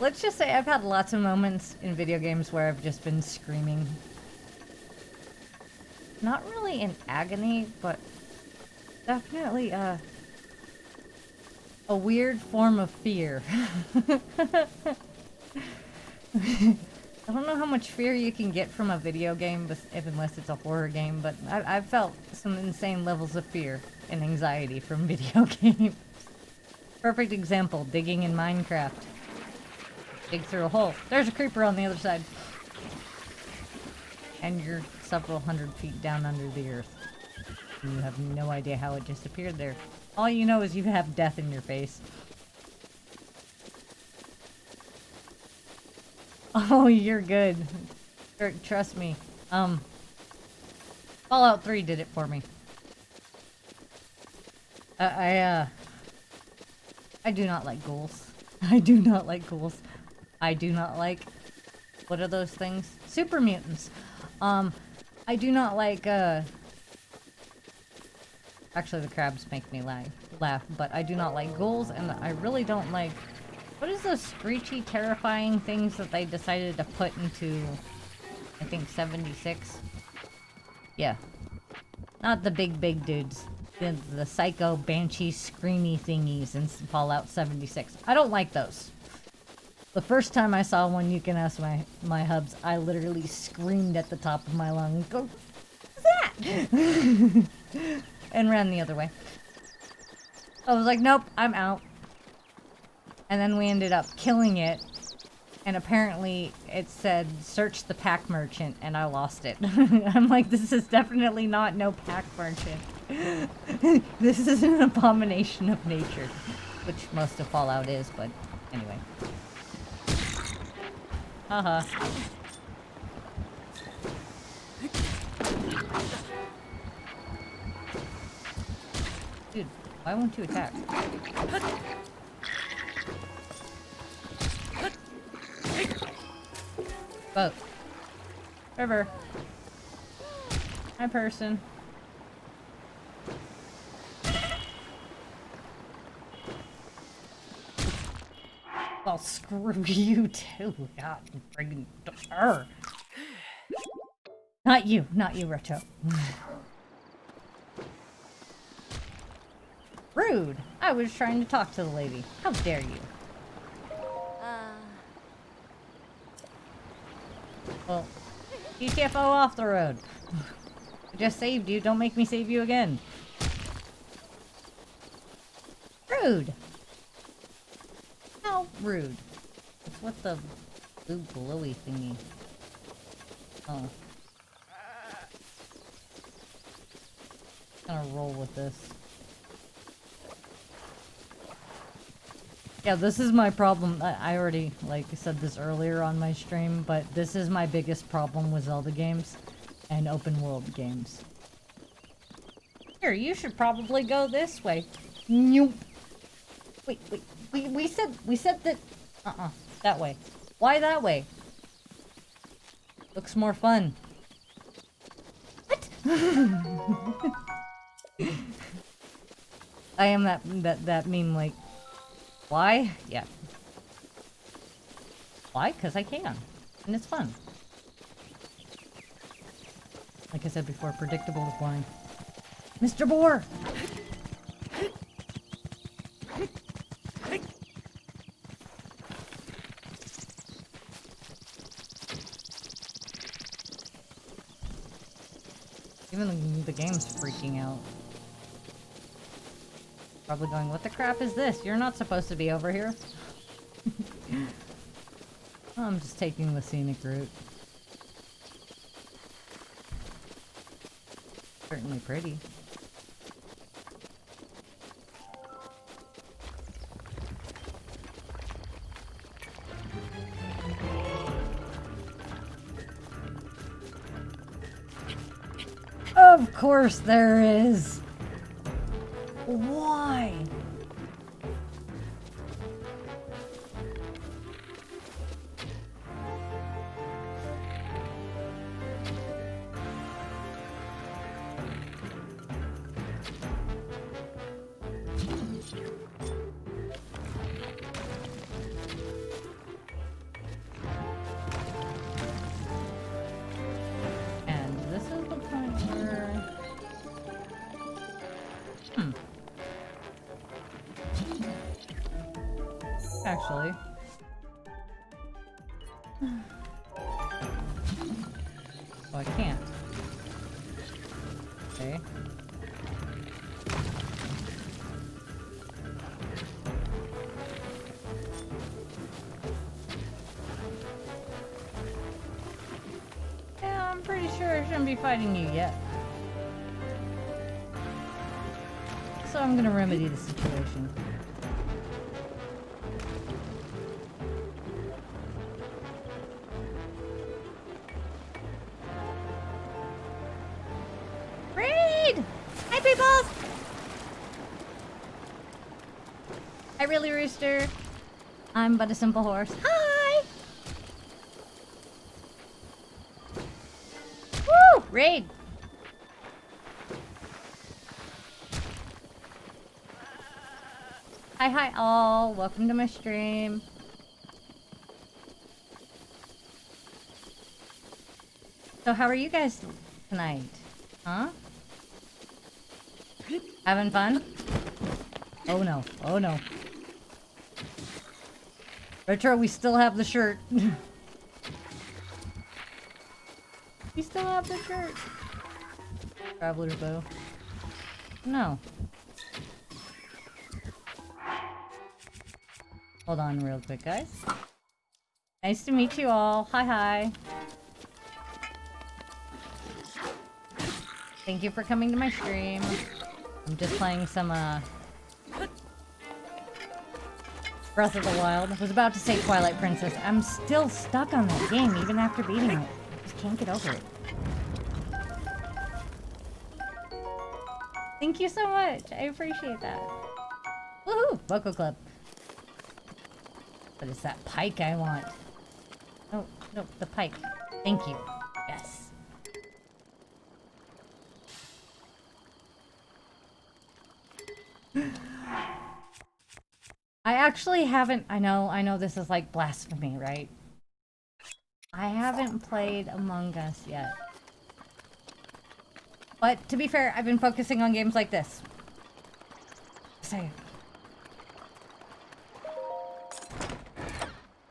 Let's just say I've had lots of moments in video games where I've just been screaming. not really in agony, but definitely a weird form of fear. I don't know how much fear you can get from a video game, unless it's a horror game, but I've felt some insane levels of fear and anxiety from video games. Perfect example, digging in Minecraft. Dig through a hole. There's a creeper on the other side. And you're several hundred feet down under the earth. And you have no idea how it just appeared there. All you know is you have death in your face. Oh, you're good. Trust me. Fallout 3 did it for me. I do not like ghouls. I do not like ghouls. I do not like... What are those things? Super mutants. I do not like, Actually, the crabs make me laugh, but I do not like ghouls, and I really don't like... What is those screechy, terrifying things that they decided to put into, I think, 76? Yeah. Not the big dudes. The psycho, banshee, screamy thingies in Fallout 76. I don't like those. The first time I saw one, you can ask my hubs, I literally screamed at the top of my lungs. Go, what's that? And ran the other way. I was like, nope, I'm out. And then we ended up killing it. And apparently it said, search the pack merchant, and I lost it. I'm like, this is definitely not no pack merchant. This is an abomination of nature. Which most of Fallout is, but anyway. Haha. Dude, why won't you attack? Boat. River. Hi, person. Well, screw you too. God, friggin' Not you, Roto. Rude. I was trying to talk to the lady. How dare you? Well, GTFO off the road. I just saved you. Don't make me save you again. Rude. How rude. It's what the blue glowy thingy. Oh. Gonna roll with this. Yeah, this is my problem. I already, said this earlier on my stream, but this is my biggest problem with Zelda games and open world games. Here, you should probably go this way. Nope. Wait. We said that... that way. Why that way? Looks more fun. What? I am that meme, like... Why? Yeah. Why? Because I can. And it's fun. Like I said before, predictable is boring. Mr. Boar! Even the game's freaking out. Probably going, what the crap is this? You're not supposed to be over here. I'm just taking the scenic route. Certainly pretty. Of course there is! Why? And this is the point where Actually. Oh, I can't. Okay. Yeah, I'm pretty sure I shouldn't be fighting you yet. So I'm gonna remedy the situation. Raid! Hi, people! Hi, really, Rooster. I'm but a simple horse. Hi! Woo! Raid! Hi all, welcome to my stream. So how are you guys tonight? Huh? Having fun? Oh no, oh no. Retro, we still have the shirt. We still have the shirt. Traveler's bow. No. Hold on real quick, guys. Nice to meet you all. Hi. Thank you for coming to my stream. I'm just playing some, Breath of the Wild. I was about to say Twilight Princess. I'm still stuck on that game, even after beating it. I just can't get over it. Thank you so much. I appreciate that. Woohoo! Vocal Club. But it's that pike I want. No, the pike. Thank you. Yes. I actually haven't, I know this is like blasphemy, right? I haven't played Among Us yet. But to be fair, I've been focusing on games like this. Say.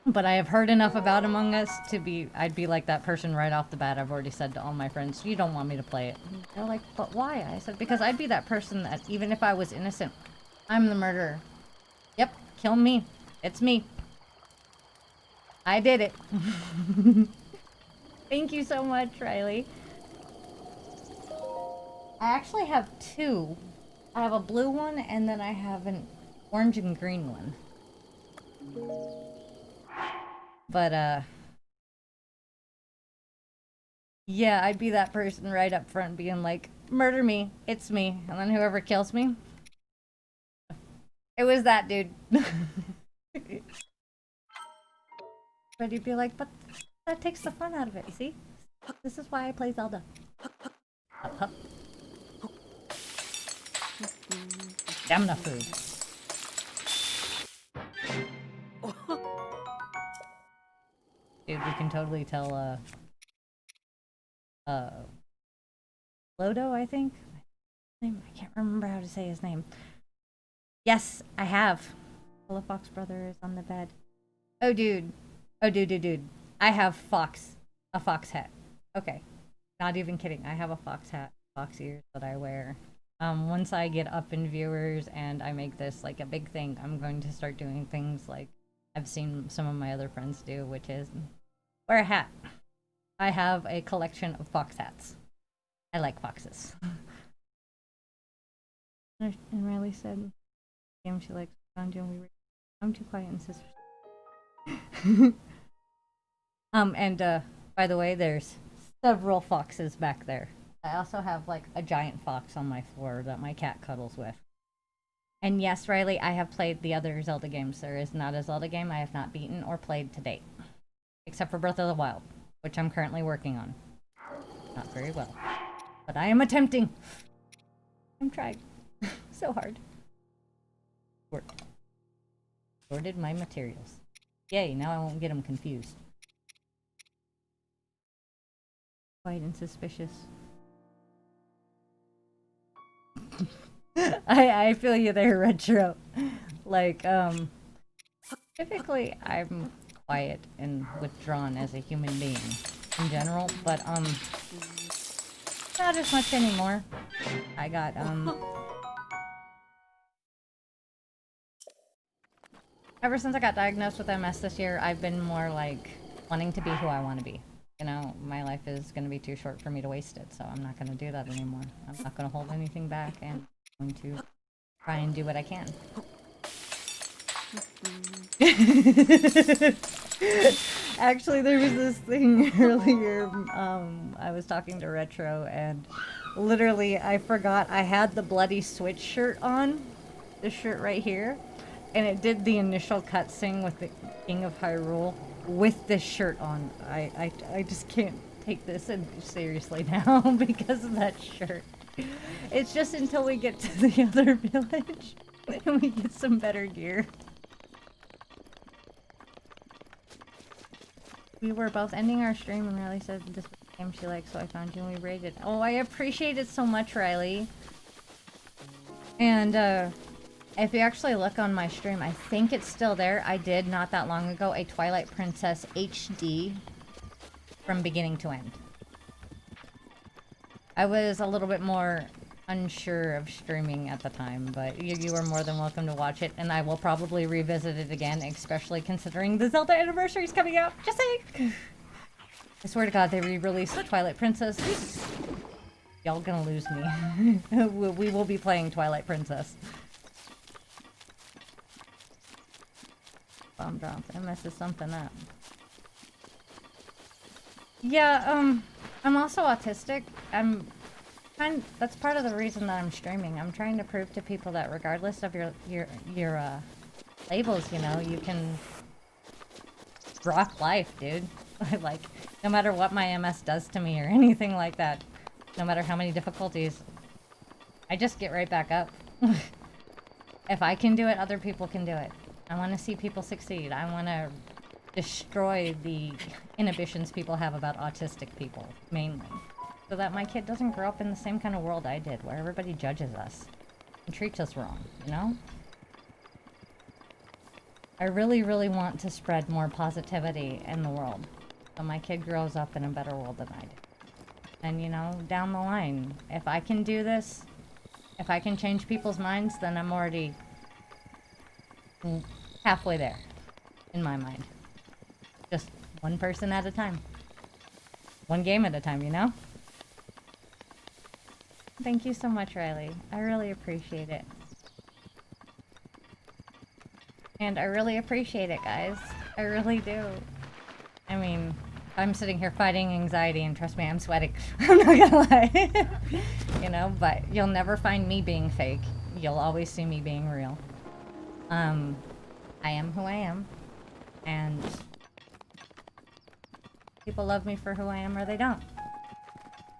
But I have heard enough about Among Us to be, I'd be like that person right off the bat. I've already said to all my friends, you don't want me to play it. They're like, but why? I said, because I'd be that person that even if I was innocent, I'm the murderer. Yep, kill me. It's me. I did it. Thank you so much, Riley. I actually have two. I have a blue one and then I have an orange and green one. But, yeah, I'd be that person right up front being like, murder me, it's me. And then whoever kills me, it was that dude. But you'd be like, but that takes the fun out of it, you see? This is why I play Zelda. Hup, hup. Damn food. Dude, we can totally tell, Lodo, I think? I can't remember how to say his name. Yes, I have. Hello, Fox Brother is on the bed. Oh, dude. Oh, dude. I have a fox hat. Okay. Not even kidding. I have a fox hat, fox ears that I wear. Once I get up in viewers and I make this like a big thing, I'm going to start doing things like I've seen some of my other friends do, which is wear a hat. I have a collection of fox hats. I like foxes. And Riley said, game she likes found you and we were I'm too quiet and sisters. By the way, there's several foxes back there. I also have like a giant fox on my floor that my cat cuddles with. And yes, Riley, I have played the other Zelda games. There is not a Zelda game I have not beaten or played to date. Except for Breath of the Wild, which I'm currently working on. Not very well. But I am attempting. I'm trying. So hard. Sorted my materials. Yay, now I won't get them confused. Quiet and suspicious. I feel you there, Retro. Like, Typically, I'm quiet and withdrawn as a human being in general, but not as much anymore. I got ever since I got diagnosed with MS this year, I've been more like wanting to be who I want to be. You know, my life is going to be too short for me to waste it, so I'm not going to do that anymore. I'm not going to hold anything back, and I'm going to try and do what I can. Actually, there was this thing earlier, I was talking to Retro, and literally I forgot I had the Bloody Switch shirt on, this shirt right here, and it did the initial cutscene with the King of Hyrule with this shirt on. I just can't take this seriously now because of that shirt. It's just until we get to the other village and we get some better gear. We were both ending our stream and Riley said this was the game she liked, so I found you and we raided. Oh, I appreciate it so much, Riley. And, if you actually look on my stream, I think it's still there. I did, not that long ago, a Twilight Princess HD from beginning to end. I was a little bit more unsure of streaming at the time, but you were more than welcome to watch it, and I will probably revisit it again, especially considering the Zelda anniversary is coming out. Just saying! I swear to God, they re-released Twilight Princess. Y'all gonna lose me. We will be playing Twilight Princess. Bomb drop. It messes something up. Yeah, I'm also autistic. That's part of the reason that I'm streaming. I'm trying to prove to people that regardless of your labels, you know, you can rock life, dude. Like, no matter what my MS does to me or anything like that, no matter how many difficulties, I just get right back up. If I can do it, other people can do it. I want to see people succeed. I want to destroy the inhibitions people have about autistic people, mainly. So that my kid doesn't grow up in the same kind of world I did, where everybody judges us and treats us wrong, you know? I really, really want to spread more positivity in the world, so my kid grows up in a better world than I did. And, you know, down the line, if I can do this, if I can change people's minds, then I'm already halfway there, in my mind. Just one person at a time. One game at a time, you know? Thank you so much, Riley. I really appreciate it. And I really appreciate it, guys. I really do. I mean, I'm sitting here fighting anxiety, and trust me, I'm sweating. I'm not gonna lie. You know, but you'll never find me being fake. You'll always see me being real. I am who I am, and people love me for who I am or they don't.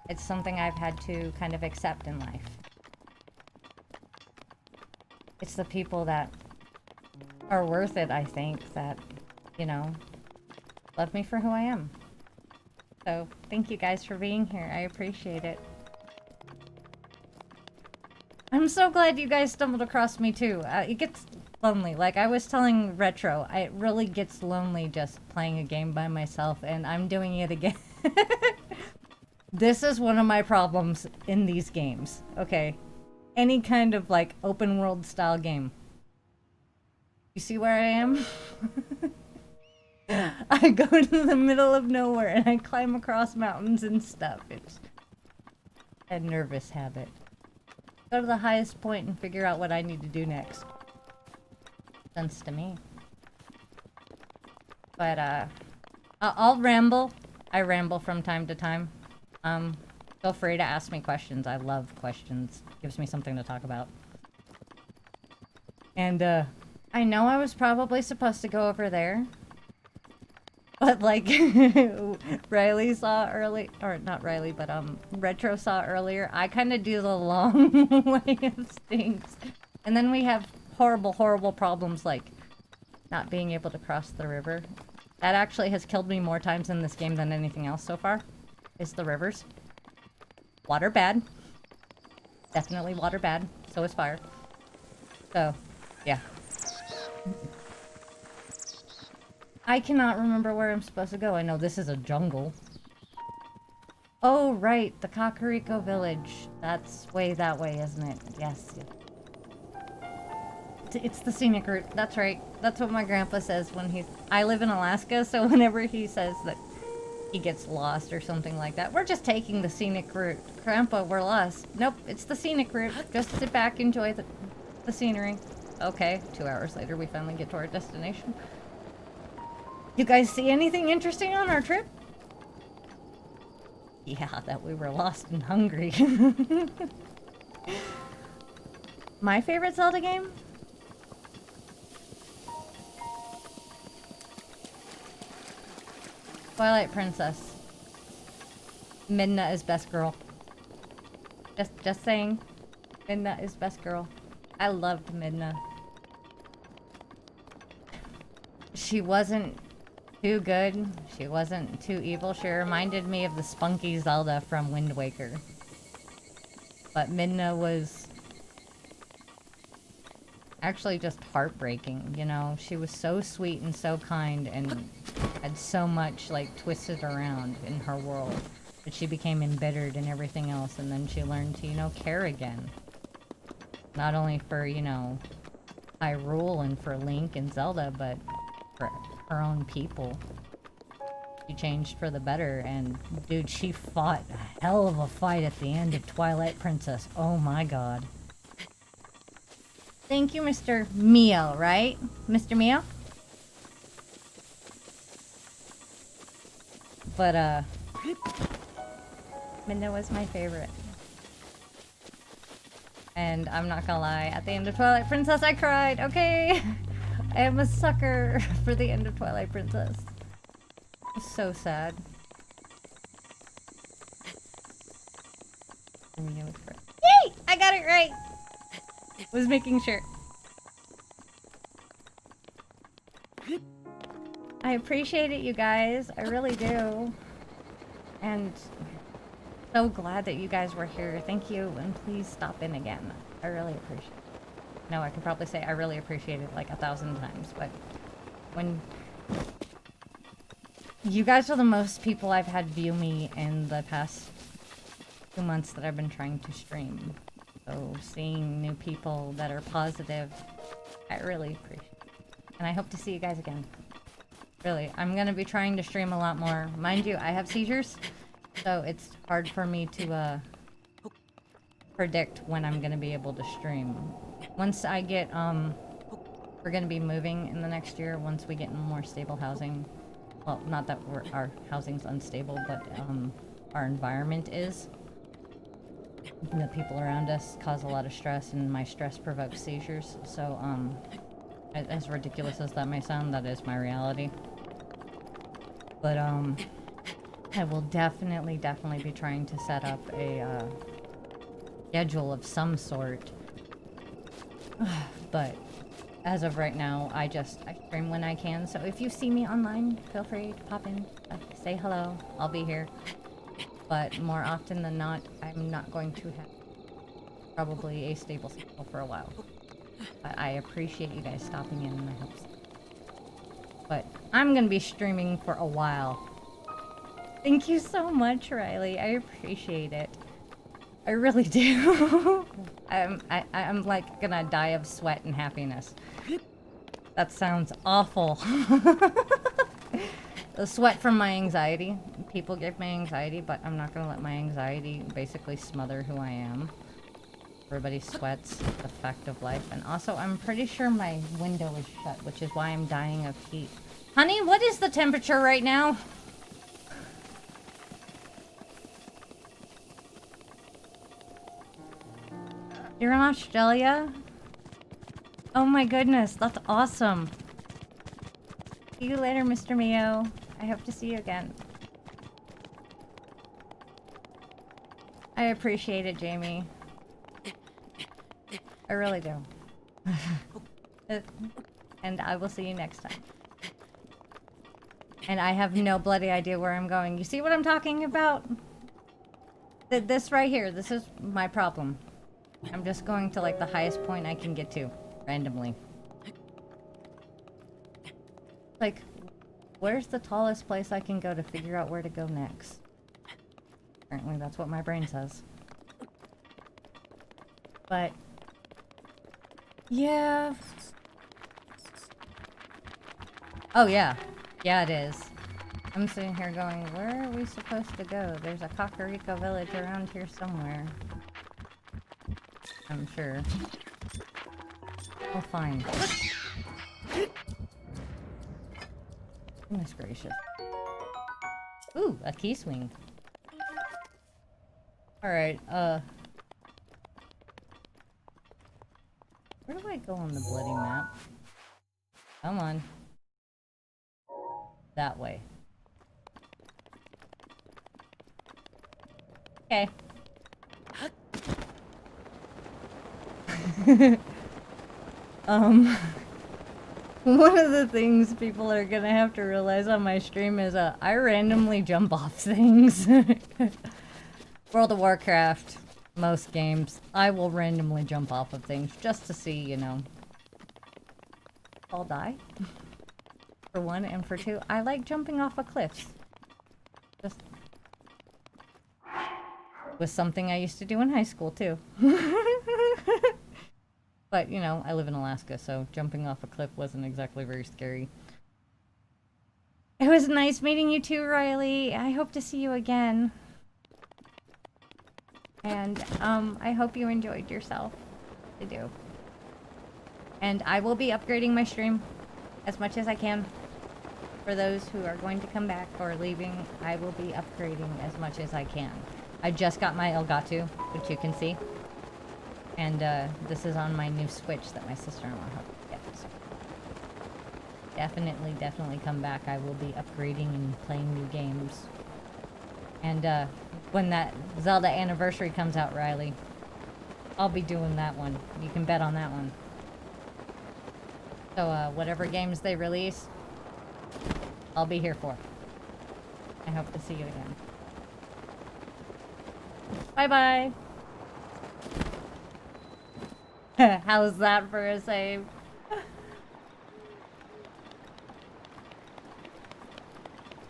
It's something I've had to kind of accept in life. It's the people that are worth it, I think, that, you know, love me for who I am. So, thank you guys for being here. I appreciate it. I'm so glad you guys stumbled across me too. It gets lonely. Like I was telling Retro, it really gets lonely just playing a game by myself, and I'm doing it again. This is one of my problems in these games, okay? Any kind of like open world style game. You see where I am? I go to the middle of nowhere and I climb across mountains and stuff. It's a nervous habit. Go to the highest point and figure out what I need to do next. Sense to me. But I'll ramble. I ramble from time to time. Feel free to ask me questions. I love questions. Gives me something to talk about. And I know I was probably supposed to go over there. But like Riley saw early, or not Riley, but Retro saw earlier, I kind of do the long way of things. And then we have horrible, horrible problems like not being able to cross the river. That actually has killed me more times in this game than anything else so far. Is the rivers. Water bad. Definitely water bad. So is fire. So, yeah. I cannot remember where I'm supposed to go. I know this is a jungle. Oh, right. The Kakariko village. That's way that way, isn't it? Yes. It's the scenic route. That's right. That's what my grandpa says when he's... I live in Alaska, so whenever he says that he gets lost or something like that, we're just taking the scenic route. Grandpa, we're lost. Nope, it's the scenic route. Just sit back, enjoy the scenery. Okay, 2 hours later, we finally get to our destination. You guys see anything interesting on our trip? Yeah, that we were lost and hungry. My favorite Zelda game? Twilight Princess. Midna is best girl. Just saying. Midna is best girl. I loved Midna. She wasn't too good. She wasn't too evil. She reminded me of the spunky Zelda from Wind Waker. But Midna was actually just heartbreaking, you know? She was so sweet and so kind and had so much, like, twisted around in her world. But she became embittered and everything else, and then she learned to, you know, care again. Not only for, you know, Hyrule and for Link and Zelda, but for her own people. She changed for the better, and dude, she fought a hell of a fight at the end of Twilight Princess. Oh my god. Thank you, Mr. Mio, right? Mr. Mio? But, Midna was my favorite. And I'm not gonna lie, at the end of Twilight Princess, I cried, okay? I am a sucker for the end of Twilight Princess. It's so sad. Yay! I got it right! Was making sure. I appreciate it, you guys. I really do. And so glad that you guys were here. Thank you, and please stop in again. I really appreciate it. No, I could probably say I really appreciate it like 1,000 times, but when... You guys are the most people I've had view me in the past 2 months that I've been trying to stream. So seeing new people that are positive, I really appreciate it. And I hope to see you guys again. Really, I'm gonna be trying to stream a lot more. Mind you, I have seizures, so it's hard for me to predict when I'm gonna be able to stream. Once I get, we're gonna be moving in the next year once we get in more stable housing. Well, not that our housing's unstable, but our environment is. The people around us cause a lot of stress, and my stress provokes seizures. So, as ridiculous as that may sound, that is my reality. But, I will definitely be trying to set up a, schedule of some sort. But, as of right now, I stream when I can. So if you see me online, feel free to pop in, say hello. I'll be here. But more often than not, I'm not going to have probably a stable schedule for a while. But I appreciate you guys stopping in, and I hope so. But I'm gonna be streaming for a while. Thank you so much, Riley. I appreciate it. I really do. I'm like gonna die of sweat and happiness. That sounds awful. The sweat from my anxiety. People give me anxiety, but I'm not gonna let my anxiety basically smother who I am. Everybody sweats. It's a fact of life. And also, I'm pretty sure my window is shut, which is why I'm dying of heat. Honey, what is the temperature right now? You're in Australia? Oh my goodness, that's awesome. See you later, Mr. Mio. I hope to see you again. I appreciate it, Jamie. I really do. And I will see you next time. And I have no bloody idea where I'm going. You see what I'm talking about? This right here, this is my problem. I'm just going to like the highest point I can get to, randomly. Like, Where's the tallest place I can go to figure out where to go next? Apparently that's what my brain says. But... yeah... oh yeah. Yeah, it is. I'm sitting here going, where are we supposed to go? There's a Kakariko village around here somewhere. I'm sure. We'll find it. Goodness gracious. Ooh, a key swing. Alright, where do I go on the bloody map? Come on. That way. Okay. One of the things people are gonna have to realize on my stream is I randomly jump off things. World of Warcraft, most games, I will randomly jump off of things just to see, you know. I'll die. For one, and for two, I like jumping off of cliffs. Just was something I used to do in high school too. But, you know, I live in Alaska, so jumping off a cliff wasn't exactly very scary. It was nice meeting you too, Riley. I hope to see you again. And, I hope you enjoyed yourself. I do. And I will be upgrading my stream as much as I can. For those who are going to come back or leaving, I will be upgrading as much as I can. I just got my Elgato, which you can see. And this is on my new Switch that my sister-in-law helped me get. So definitely come back. I will be upgrading and playing new games. And when that Zelda anniversary comes out, Riley, I'll be doing that one. You can bet on that one. So whatever games they release, I'll be here for. I hope to see you again. Bye-bye! How's that for a save?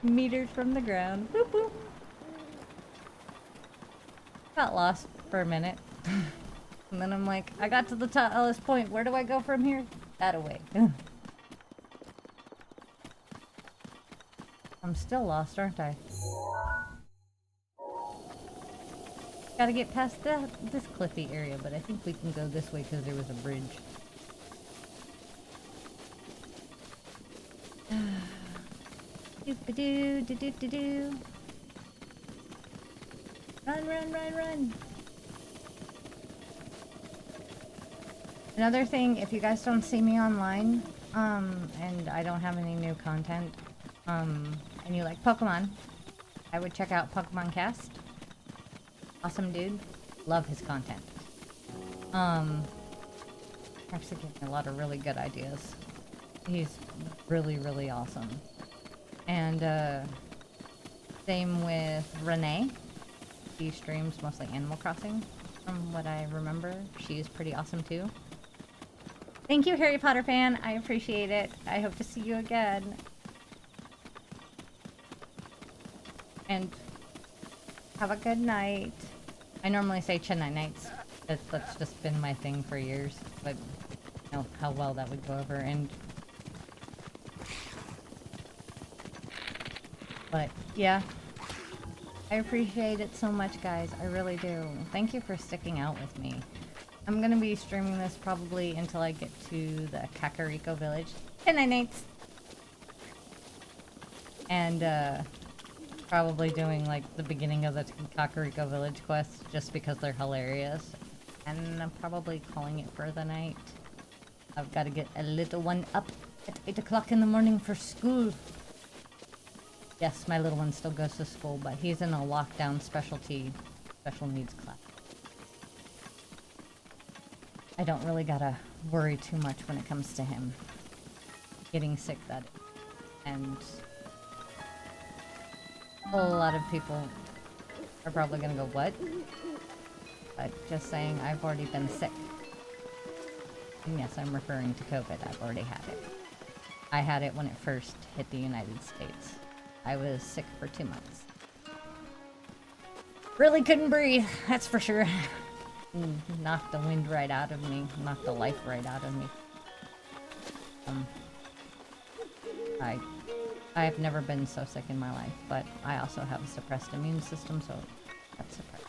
Meters from the ground. Boop boop. Got lost for a minute. And then I'm like, I got to the tallest point. Where do I go from here? That away. I'm still lost, aren't I? Gotta get past this cliffy area, but I think we can go this way because there was a bridge. Doop-a-doo, do-do-do-do. Run, run, run, run! Another thing, if you guys don't see me online, and I don't have any new content, and you like Pokemon, I would check out Pokemon Cast. Awesome dude. Love his content. Actually gave me a lot of really good ideas. He's really awesome. And same with Renee. She streams mostly Animal Crossing, from what I remember. She's pretty awesome too. Thank you, Harry Potter fan. I appreciate it. I hope to see you again. And have a good night. I normally say Chennai nights. That's just been my thing for years. But you know how well that would go over. And but yeah, I appreciate it so much, guys. I really do. Thank you for sticking out with me. I'm gonna be streaming this probably until I get to the Kakariko village. Chennai nights. And probably doing like the beginning of the Kakariko village quest just because they're hilarious. And I'm probably calling it for the night. I've got to get a little one up at 8 o'clock in the morning for school. Yes, my little one still goes to school, but he's in a lockdown special needs class. I don't really gotta worry too much when it comes to him getting sick, that is. And a whole lot of people are probably gonna go, what? But just saying, I've already been sick. And yes, I'm referring to COVID. I've already had it. I had it when it first hit the United States. I was sick for 2 months. Really couldn't breathe, that's for sure. Knocked the wind right out of me, knocked the life right out of me. I've never been so sick in my life, but I also have a suppressed immune system, so that's suppressed.